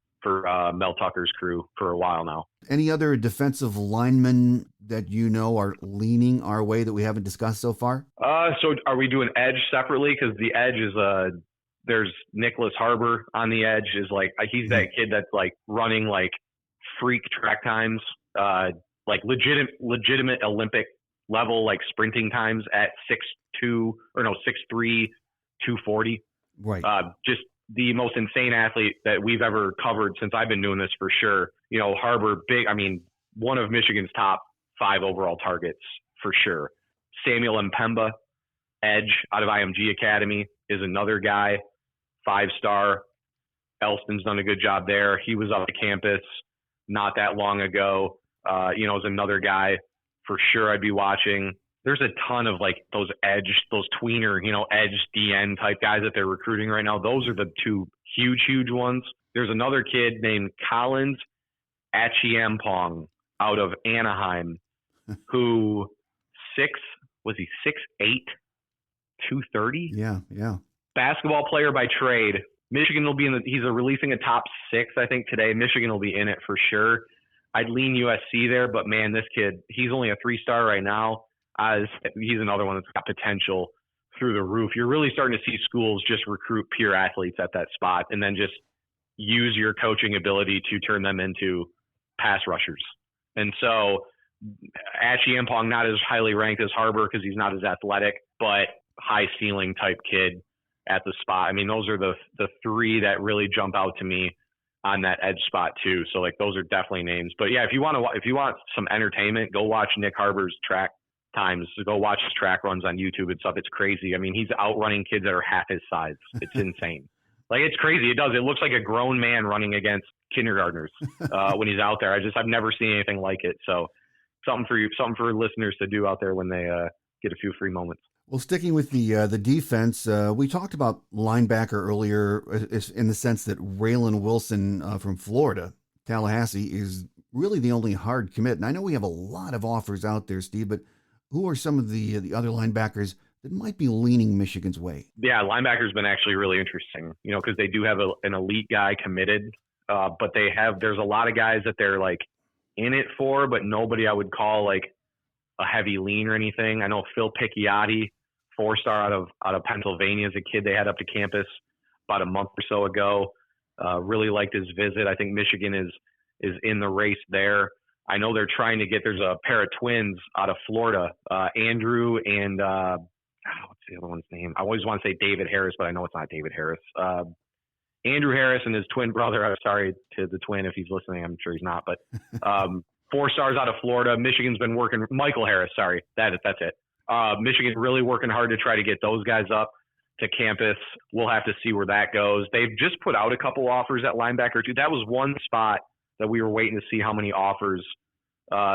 [SPEAKER 2] Mel Tucker's crew for a while now.
[SPEAKER 3] Any other defensive linemen that are leaning our way that we haven't discussed so far?
[SPEAKER 2] So are we doing edge separately? Because the edge is there's Nicholas Harbor on the edge. Is like he's that kid that's like running like freak track times. Like legitimate Olympic level, like sprinting times at 6'3", 240.
[SPEAKER 3] Right.
[SPEAKER 2] Just the most insane athlete that we've ever covered since I've been doing this for sure. Harbor, one of Michigan's top 5 overall targets for sure. Samuel Mpemba, edge out of IMG Academy, is another guy, 5-star. Elston's done a good job there. He was up to campus not that long ago. Is another guy for sure I'd be watching. There's a ton of like those tweener, edge DN type guys that they're recruiting right now. Those are the 2 huge ones. There's another kid named Collins Achiampong out of Anaheim who 6'8", 230?
[SPEAKER 3] Yeah.
[SPEAKER 2] Basketball player by trade. Michigan will be he's releasing a top 6, I think, today. Michigan will be in it for sure. I'd lean USC there, but man, this kid, he's only a 3-star right now. He's another one that's got potential through the roof. You're really starting to see schools just recruit pure athletes at that spot and then just use your coaching ability to turn them into pass rushers. And so Achiampong, not as highly ranked as Harbor because he's not as athletic, but high ceiling type kid at the spot. I mean, those are the 3 that really jump out to me on that edge spot too. So like those are definitely names. But yeah, if you want some entertainment, go watch Nick Harbor's track times. Go watch his track runs on YouTube and stuff. It's crazy. I mean, he's outrunning kids that are half his size. It's insane. Like it's crazy. It looks like a grown man running against kindergartners when he's out there. I've never seen anything like it. So something for listeners to do out there when they get a few free moments.
[SPEAKER 3] Well, sticking with the defense, we talked about linebacker earlier in the sense that Raylan Wilson from Florida, Tallahassee, is really the only hard commit. And I know we have a lot of offers out there, Steve, but who are some of the other linebackers that might be leaning Michigan's way? Yeah,
[SPEAKER 2] linebacker's been actually really interesting, because they do have an elite guy committed, but there's a lot of guys that they're like in it for, but nobody I would call like a heavy lean or anything. I know Phil Picciotti, 4-star out of Pennsylvania, is a kid they had up to campus about a month or so ago. Really liked his visit. I think Michigan is in the race there. I know they're trying to there's a pair of twins out of Florida, Andrew and what's the other one's name? I always want to say David Harris, but I know it's not David Harris. Andrew Harris and his twin brother. I'm sorry to the twin if he's listening. I'm sure he's not, but 4 stars out of Florida. Michigan's been working. Michael Harris, sorry, that's it. Michigan really working hard to try to get those guys up to campus. We'll have to see where that goes. They've just put out a couple offers at linebacker too. That was one spot that we were waiting to see how many offers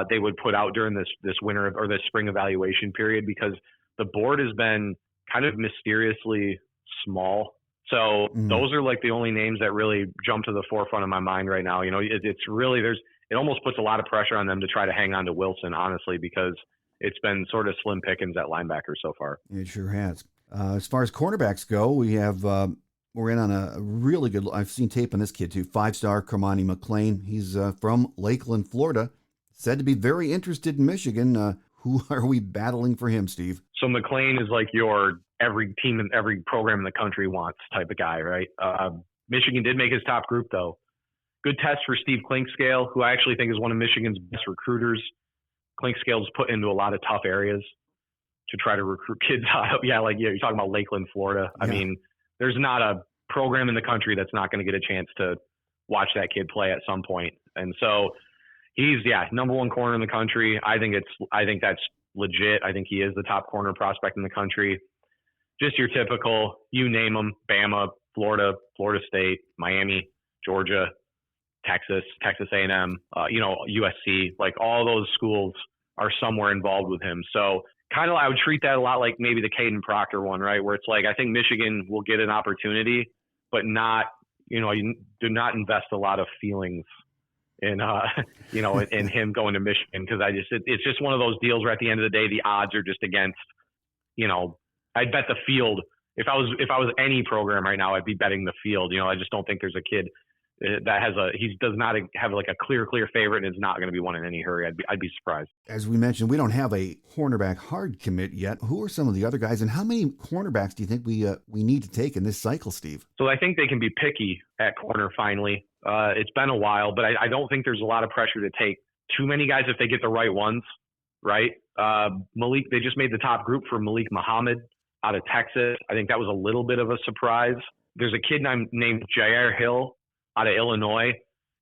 [SPEAKER 2] they would put out during this winter or this spring evaluation period, because the board has been kind of mysteriously small. So those are like the only names that really jump to the forefront of my mind right now. It's really, it almost puts a lot of pressure on them to try to hang on to Wilson, honestly, because it's been sort of slim pickings at linebacker so far.
[SPEAKER 3] It sure has. As far as cornerbacks go, we have we're in on a really good. I've seen tape on this kid too. 5-star Kermani McLean. He's from Lakeland, Florida. Said to be very interested in Michigan. Who are we battling for him, Steve?
[SPEAKER 2] So McLean is like your every team and every program in the country wants type of guy, right? Michigan did make his top group, though. Good test for Steve Clinkscale, who I actually think is one of Michigan's best recruiters. Clinkscale's put into a lot of tough areas to try to recruit kids out of. You're talking about Lakeland, Florida. Yeah. I mean, there's not a program in the country that's not going to get a chance to watch that kid play at some point. And so he's, number one corner in the country. I think that's legit. I think he is the top corner prospect in the country. Just your typical, you name them, Bama, Florida, Florida State, Miami, Georgia, Texas A&M, USC, like all those schools are somewhere involved with him. So kind of, I would treat that a lot like maybe the Caden Proctor one, right? Where it's like, I think Michigan will get an opportunity, but not, you do not invest a lot of feelings in, in him going to Michigan. Cause it's just one of those deals where at the end of the day, the odds are just against, I'd bet the field. If I was any program right now, I'd be betting the field. I just don't think there's a kid that he does not have like a clear favorite and is not going to be one in any hurry. I'd be surprised.
[SPEAKER 3] As we mentioned, we don't have a cornerback hard commit yet. Who are some of the other guys, and how many cornerbacks do you think we need to take in this cycle, Steve?
[SPEAKER 2] So I think they can be picky at corner finally. It's been a while, but I don't think there's a lot of pressure to take too many guys if they get the right ones, right? Malik, they just made the top group for Malik Mohammed out of Texas. I think that was a little bit of a surprise. There's a kid named Jair Hill out of Illinois,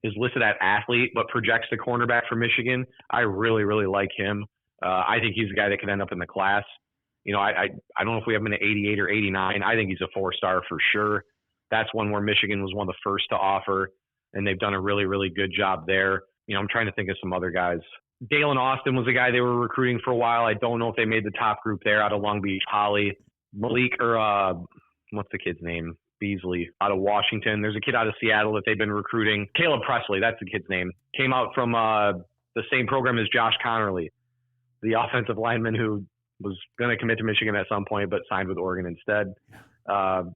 [SPEAKER 2] is listed at athlete, but projects the cornerback for Michigan. I really, really like him. I think he's a guy that could end up in the class. I don't know if we have him in an 88 or 89. I think he's a 4-star for sure. That's one where Michigan was one of the first to offer, and they've done a really, really good job there. I'm trying to think of some other guys. Dalen Austin was a guy they were recruiting for a while. I don't know if they made the top group there out of Long Beach Poly. Malik, or what's the kid's name? Beasley out of Washington. There's a kid out of Seattle that they've been recruiting. Caleb Presley, that's the kid's name. Came out from the same program as Josh Connerly, the offensive lineman who was going to commit to Michigan at some point, but signed with Oregon instead.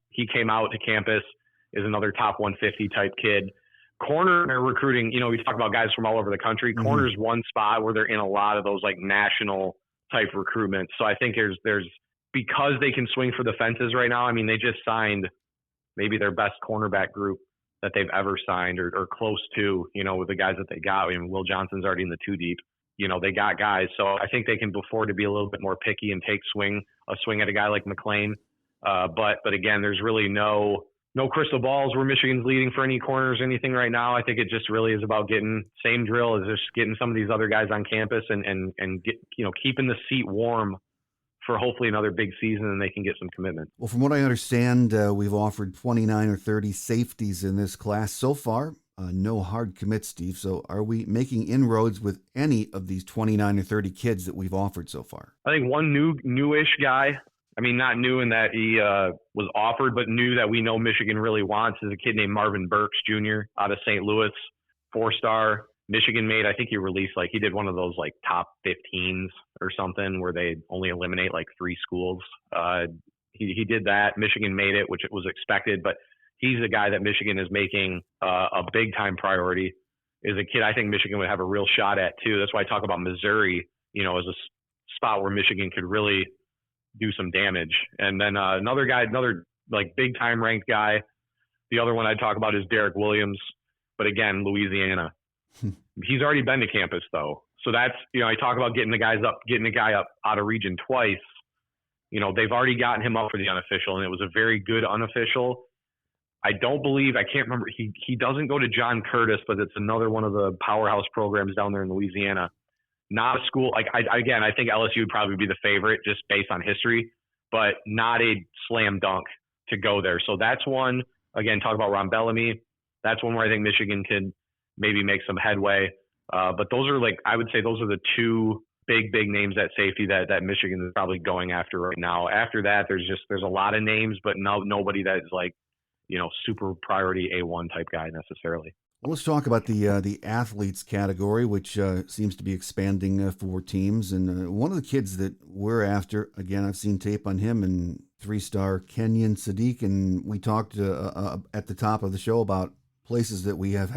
[SPEAKER 2] He came out to campus, is another top 150 type kid. Corner, they're recruiting, we talk about guys from all over the country. Mm-hmm. Corner's one spot where they're in a lot of those like national type recruitments. So I think there's because they can swing for the fences right now. I mean, they just signed maybe their best cornerback group that they've ever signed or close to, with the guys that they got. I mean, Will Johnson's already in the 2 deep. They got guys. So I think they can afford to be a little bit more picky and take a swing at a guy like McLean. But again, there's really no crystal balls where Michigan's leading for any corners or anything right now. I think it just really is about same drill as just getting some of these other guys on campus and get, keeping the seat warm for hopefully another big season, and they can get some commitment.
[SPEAKER 3] Well, from what I understand, we've offered 29 or 30 safeties in this class so far. No hard commits, Steve. So are we making inroads with any of these 29 or 30 kids that we've offered so far?
[SPEAKER 2] I think one newish guy, I mean, not new in that he was offered, but new that we know Michigan really wants, is a kid named Marvin Burks Jr. out of St. Louis, 4-star. Michigan made, I think he released, he did one of those top 15s or something where they only eliminate 3 schools. He did that. Michigan made it, which it was expected, but he's a guy that Michigan is making a big time priority. Is a kid I think Michigan would have a real shot at too. That's why I talk about Missouri, as a spot where Michigan could really do some damage. And then another big time ranked guy. The other one I talk about is Derrick Williams, but again, Louisiana. He's already been to campus though. So that's, I talk about getting a guy up out of region twice. They've already gotten him up for the unofficial, and it was a very good unofficial. I can't remember. He doesn't go to John Curtis, but it's another one of the powerhouse programs down there in Louisiana. Not a school. I think LSU would probably be the favorite just based on history, but not a slam dunk to go there. So that's one, again, talk about Ron Bellamy. That's one where I think Michigan could maybe make some headway. But those are I would say those are the 2 big names at safety that Michigan is probably going after right now. After that, there's a lot of names, but nobody that is super priority A1 type guy necessarily.
[SPEAKER 3] Well, let's talk about the athletes category, which seems to be expanding for teams. And one of the kids that we're after, again, I've seen tape on him, and 3-star Kenyon Sadiq. And we talked at the top of the show about places that we have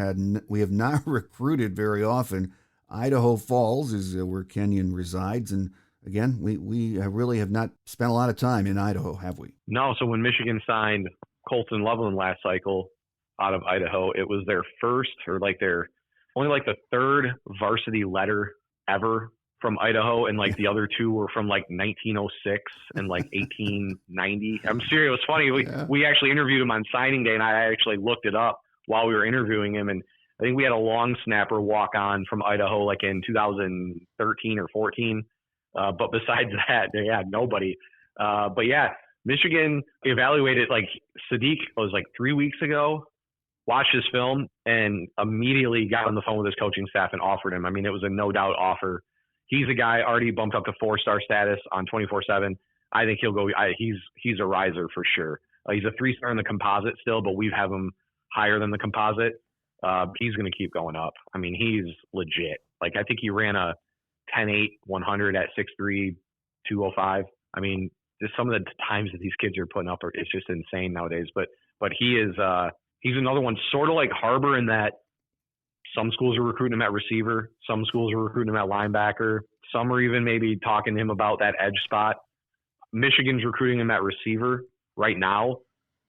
[SPEAKER 3] not recruited very often. Idaho Falls is where Kenyon resides, and again, we really have not spent a lot of time in Idaho, have we?
[SPEAKER 2] No. So when Michigan signed Colton Loveland last cycle out of Idaho, it was their first or only the third varsity letter ever from Idaho, and like the other two were from like 1906 and like 1890. I'm serious. It was funny. We actually interviewed him on signing day, and I actually looked it up while we were interviewing him, and I think we had a long snapper walk on from Idaho like in 2013 or 14. But besides that, yeah, nobody. But yeah, Michigan evaluated, like Sadiq was like 3 weeks ago, watched his film, and immediately got on the phone with his coaching staff and offered him. I mean, it was a no doubt offer. He's a guy already bumped up to 4-star status on 247. I think he'll go. He's a riser for sure. He's a 3-star in the composite still, but we have him higher than the composite. He's going to keep going up. I mean, he's legit. Like, I think he ran a 10.8 100 at 6'3", 205. I mean, just some of the times that these kids are putting up it's just insane nowadays. But he is he's another one, sort of like Harbor, in that some schools are recruiting him at receiver, some schools are recruiting him at linebacker, some are even maybe talking to him about that edge spot. Michigan's recruiting him at receiver right now.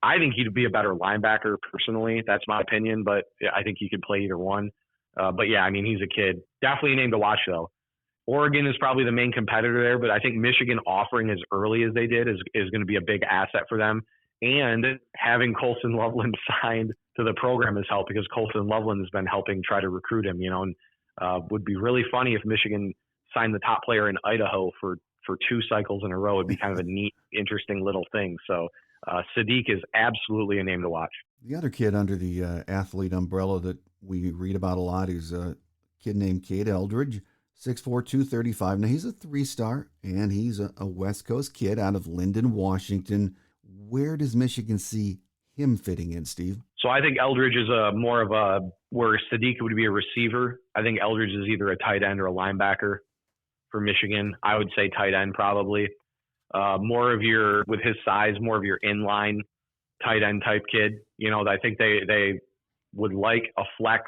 [SPEAKER 2] I think he'd be a better linebacker personally. That's my opinion, but I think he could play either one. But yeah, I mean, he's a kid. Definitely a name to watch though. Oregon is probably the main competitor there, but I think Michigan offering as early as they did is going to be a big asset for them. And having Colton Loveland signed to the program has helped, because Colton Loveland has been helping try to recruit him, and would be really funny if Michigan signed the top player in Idaho for 2 cycles in a row. It'd be kind of a neat, interesting little thing. So Sadiq is absolutely a name to watch.
[SPEAKER 3] The other kid under the athlete umbrella that we read about a lot is a kid named Cade Eldridge, 6'4", 235. Now, he's a 3-star, and he's a West Coast kid out of Linden, Washington. Where does Michigan see him fitting in, Steve? So
[SPEAKER 2] I think Eldridge is more of a, where Sadiq would be a receiver. I think Eldridge is either a tight end or a linebacker for Michigan. I would say tight end probably. With his size, more of your inline tight end type kid. I think they would like a flex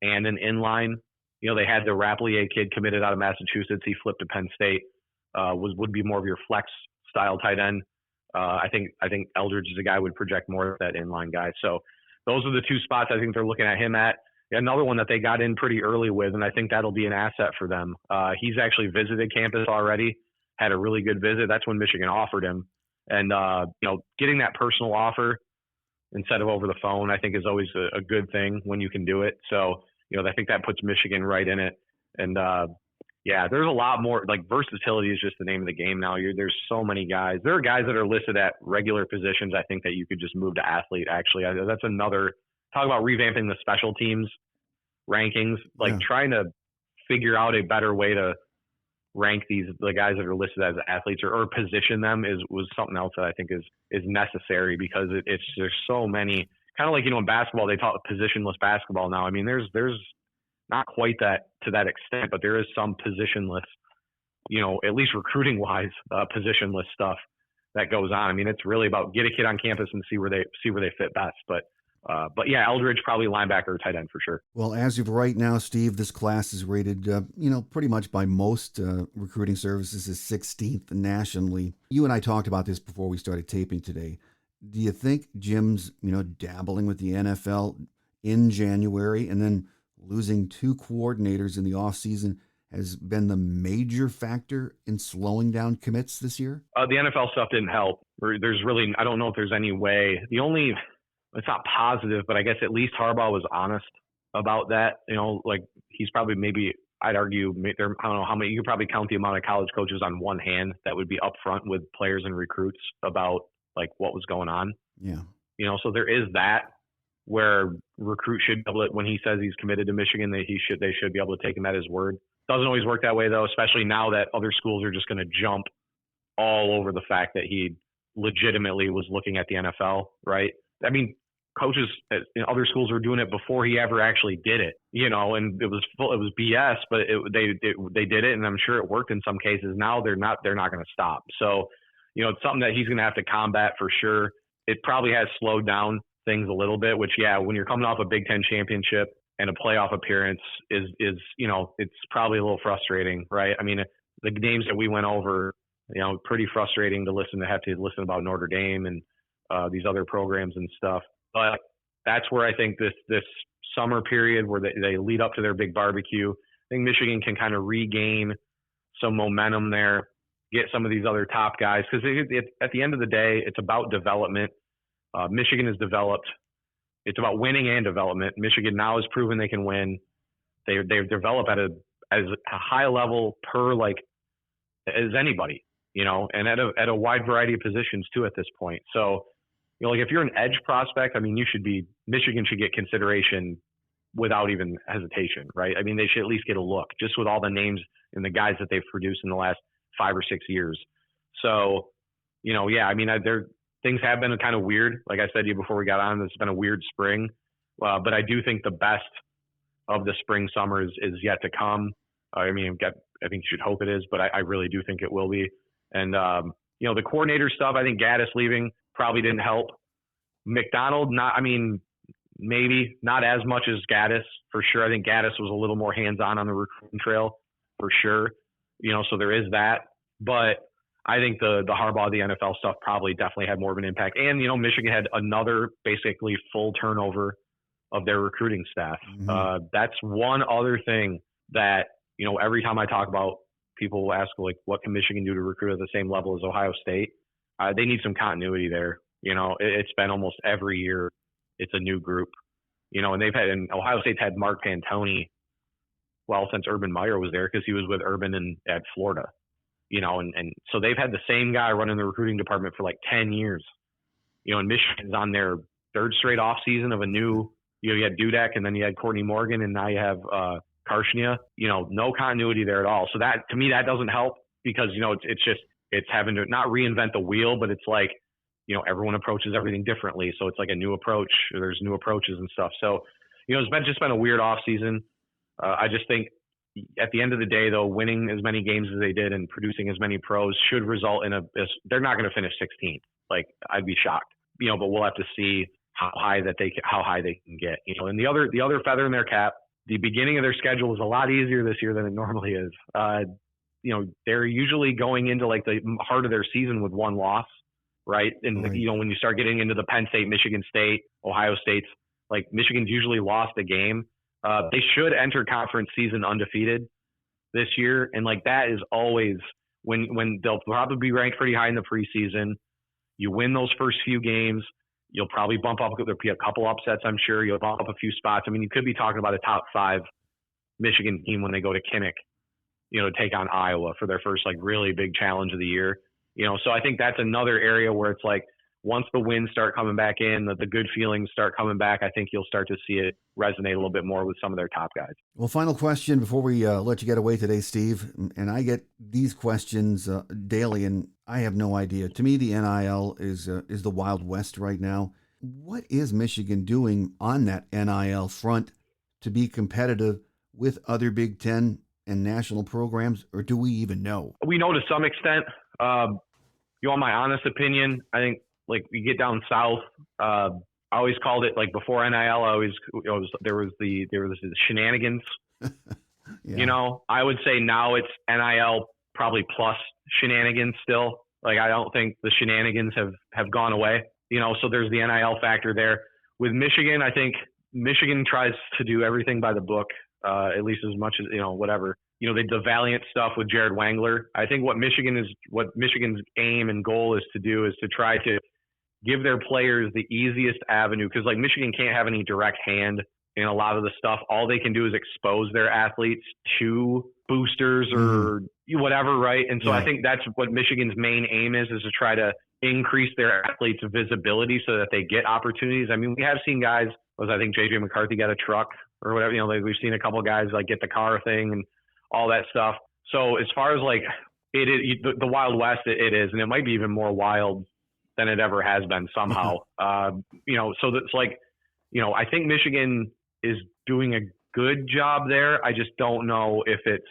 [SPEAKER 2] and an inline. They had the Rapplier kid committed out of Massachusetts. He flipped to Penn State. Would be more of your flex style tight end. I think Eldridge is a guy who would project more of that inline guy. So those are the 2 spots I think they're looking at him at. Another one that they got in pretty early with, and I think that'll be an asset for them. He's actually visited campus already, had a really good visit. That's when Michigan offered him. And, getting that personal offer instead of over the phone, I think is always a good thing when you can do it. So, I think that puts Michigan right in it. And, yeah, there's a lot more, like, versatility is just the name of the game now. There's so many guys. There are guys that are listed at regular positions, I think, that you could just move to athlete, actually. That's another – talk about revamping the special teams rankings, trying to figure out a better way to rank the guys that are listed as athletes or position them was something else that I think is necessary, because there's so many – kind of like, in basketball, they talk positionless basketball now. I mean, there's not quite that to that extent, but there is some positionless, at least recruiting wise, positionless stuff that goes on. I mean, it's really about get a kid on campus and see where they fit best. But yeah, Eldridge probably linebacker or tight end for sure. Well, as of right now, Steve, this class is rated, pretty much by most recruiting services as 16th nationally. You and I talked about this before we started taping today. Do you think Jim's, dabbling with the NFL in January and then losing 2 coordinators in the offseason has been the major factor in slowing down commits this year? The NFL stuff didn't help. I don't know if there's any way. It's not positive, but I guess at least Harbaugh was honest about that. He's probably, maybe I'd argue, I don't know how many, you could probably count the amount of college coaches on one hand that would be upfront with players and recruits about what was going on. Yeah. So there is that, where recruit should be able to, when he says he's committed to Michigan, they should be able to take him at his word. Doesn't always work that way though, especially now that other schools are just going to jump all over the fact that he legitimately was looking at the NFL, right? I mean, coaches in other schools were doing it before he ever actually did it, and it was BS, but they did it, and I'm sure it worked in some cases. Now they're not going to stop. So, it's something that he's going to have to combat for sure. It probably has slowed down things a little bit, which, yeah, when you're coming off a Big Ten championship and a playoff appearance is it's probably a little frustrating, right? I mean, the names that we went over, pretty frustrating to have to listen about Notre Dame and these other programs and stuff. But that's where I think this summer period where they lead up to their big barbecue, I think Michigan can kind of regain some momentum there, get some of these other top guys. Because at the end of the day, it's about development. Michigan is developed. It's about winning and development. Michigan now has proven they can win. They've developed at a high level as anybody, and at a wide variety of positions too at this point. So, if you're an edge prospect, Michigan should get consideration without even hesitation, right? They should at least get a look just with all the names and the guys that they've produced in the last 5 or 6 years. So, things have been kind of weird. Like I said to you before we got on, it's been a weird spring. But I do think the best of the spring summer is yet to come. I think you should hope it is, but I really do think it will be. And, the coordinator stuff, I think Gaddis leaving probably didn't help. McDonald, maybe not as much as Gaddis, for sure. I think Gaddis was a little more hands-on on the recruiting trail, for sure. So there is that. But I think the Harbaugh, the NFL stuff probably definitely had more of an impact. And, Michigan had another basically full turnover of their recruiting staff. Mm-hmm. That's one other thing that, every time I talk about, people will ask, what can Michigan do to recruit at the same level as Ohio State? They need some continuity there. It's been almost every year it's a new group, and Ohio State's had Mark Pantoni, since Urban Meyer was there, because he was with Urban at Florida, and so they've had the same guy running the recruiting department for 10 years, and Michigan's on their third straight off season of a new, you had Dudek, and then you had Courtney Morgan, and now you have Karshnia, no continuity there at all. So that, to me, that doesn't help, because, it's having to not reinvent the wheel, but it's everyone approaches everything differently. So it's a new approach. There's new approaches and stuff. So, it's just been a weird off season. I just think at the end of the day, though, winning as many games as they did and producing as many pros should result in they're not going to finish 16th. I'd be shocked, but we'll have to see how high they can get, and the other feather in their cap, the beginning of their schedule is a lot easier this year than it normally is. They're usually going into the heart of their season with one loss, right? And, when you start getting into the Penn State, Michigan State, Ohio States, Michigan's usually lost a game. They should enter conference season undefeated this year. And that is always when they'll probably be ranked pretty high in the preseason. You win those first few games. You'll probably bump up. There'll be a couple upsets, I'm sure. You'll bump up a few spots. You could be talking about a top 5 Michigan team when they go to Kinnick, to take on Iowa for their first really big challenge of the year. So I think that's another area where it's once the wins start coming back in, the good feelings start coming back, I think you'll start to see it resonate a little bit more with some of their top guys.
[SPEAKER 3] Well, final question before we let you get away today, Steve. And I get these questions daily, and I have no idea. To me, the NIL is the Wild West right now. What is Michigan doing on that NIL front to be competitive with other Big Ten and national programs, or do we even know? We know
[SPEAKER 2] to some extent. You want my honest opinion? I think you get down south. I always called it before NIL. There was the shenanigans. Yeah. I would say now it's NIL probably plus shenanigans still. I don't think the shenanigans have gone away. So there's the NIL factor there. With Michigan, I think Michigan tries to do everything by the book, at least as much as whatever. The Valiant stuff with Jared Wangler. I think what Michigan's aim and goal is to try to give their players the easiest avenue, because Michigan can't have any direct hand in a lot of the stuff. All they can do is expose their athletes to boosters or whatever, right? And so I think that's what Michigan's main aim is to try to increase their athletes' visibility so that they get opportunities. We have seen guys, I think JJ McCarthy got a truck or whatever, we've seen a couple of guys get the car thing and all that stuff. So as far as it is, the Wild West, it is, and it might be even more wild than it ever has been somehow. So that's I think Michigan is doing a good job there. I just don't know if it's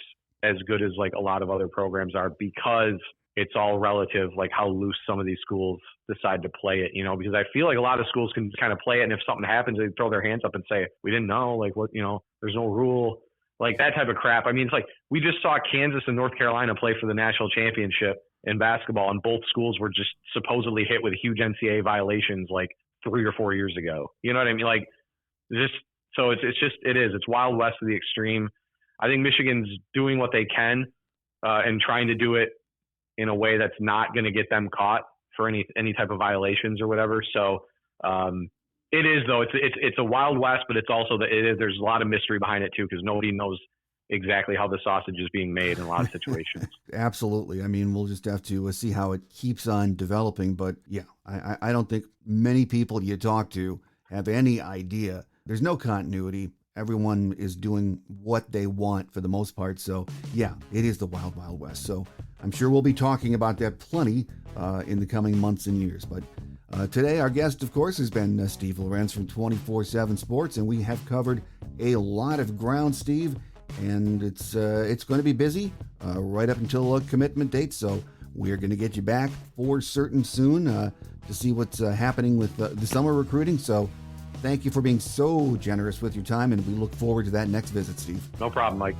[SPEAKER 2] as good as a lot of other programs are, because it's all relative, how loose some of these schools decide to play it, because I feel a lot of schools can kind of play it, and if something happens, they throw their hands up and say, we didn't know, what, there's no rule. Like that type of crap. I mean, it's like we just saw Kansas and North Carolina play for the national championship in basketball, and both schools were just supposedly hit with huge NCAA violations like 3 or 4 years ago. You know what I mean? Like, just so it's Wild West to the extreme. I think Michigan's doing what they can and trying to do it in a way that's not going to get them caught for any type of violations or whatever. So it is, though. It's a Wild West, but it's also there's a lot of mystery behind it too, because nobody knows exactly how the sausage is being made in a lot of situations.
[SPEAKER 3] Absolutely. I mean, we'll just have to see how it keeps on developing. But yeah, I don't think many people you talk to have any idea. There's no continuity. Everyone is doing what they want for the most part. So yeah, it is the Wild Wild West. So I'm sure we'll be talking about that plenty in the coming months and years. But today, our guest, of course, has been Steve Lorenz from 247 Sports, and we have covered a lot of ground, Steve. And it's going to be busy right up until commitment date. So we're going to get you back for certain soon to see what's happening with the summer recruiting. So thank you for being so generous with your time, and we look forward to that next visit, Steve.
[SPEAKER 2] No problem, Mike.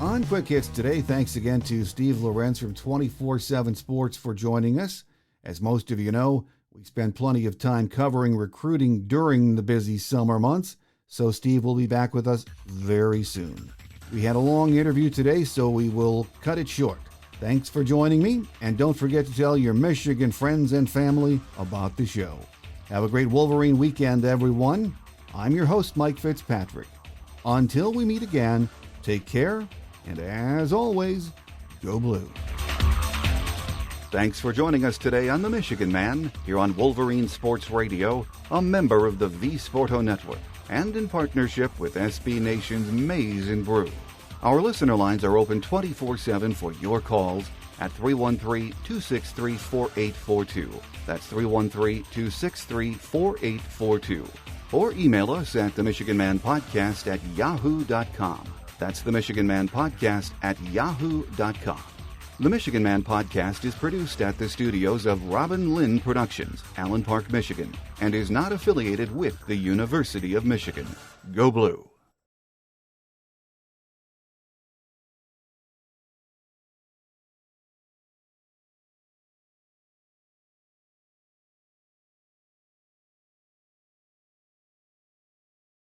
[SPEAKER 3] On Quick Hits today, thanks again to Steve Lorenz from 247 Sports for joining us. As most of you know, we spend plenty of time covering recruiting during the busy summer months, so Steve will be back with us very soon. We had a long interview today, so we will cut it short. Thanks for joining me, and don't forget to tell your Michigan friends and family about the show. Have a great Wolverine weekend, everyone. I'm your host, Mike Fitzpatrick. Until we meet again, take care, and as always, go Blue.
[SPEAKER 1] Thanks for joining us today on The Michigan Man, here on Wolverine Sports Radio, a member of the V Sporto Network, and in partnership with SB Nation's Maize and Brew. Our listener lines are open 24/7 for your calls at 313-263-4842. That's 313-263-4842. Or email us at themichiganmanpodcast@yahoo.com. That's themichiganmanpodcast@yahoo.com. The Michigan Man Podcast is produced at the studios of Robin Lynn Productions, Allen Park, Michigan, and is not affiliated with the University of Michigan. Go Blue!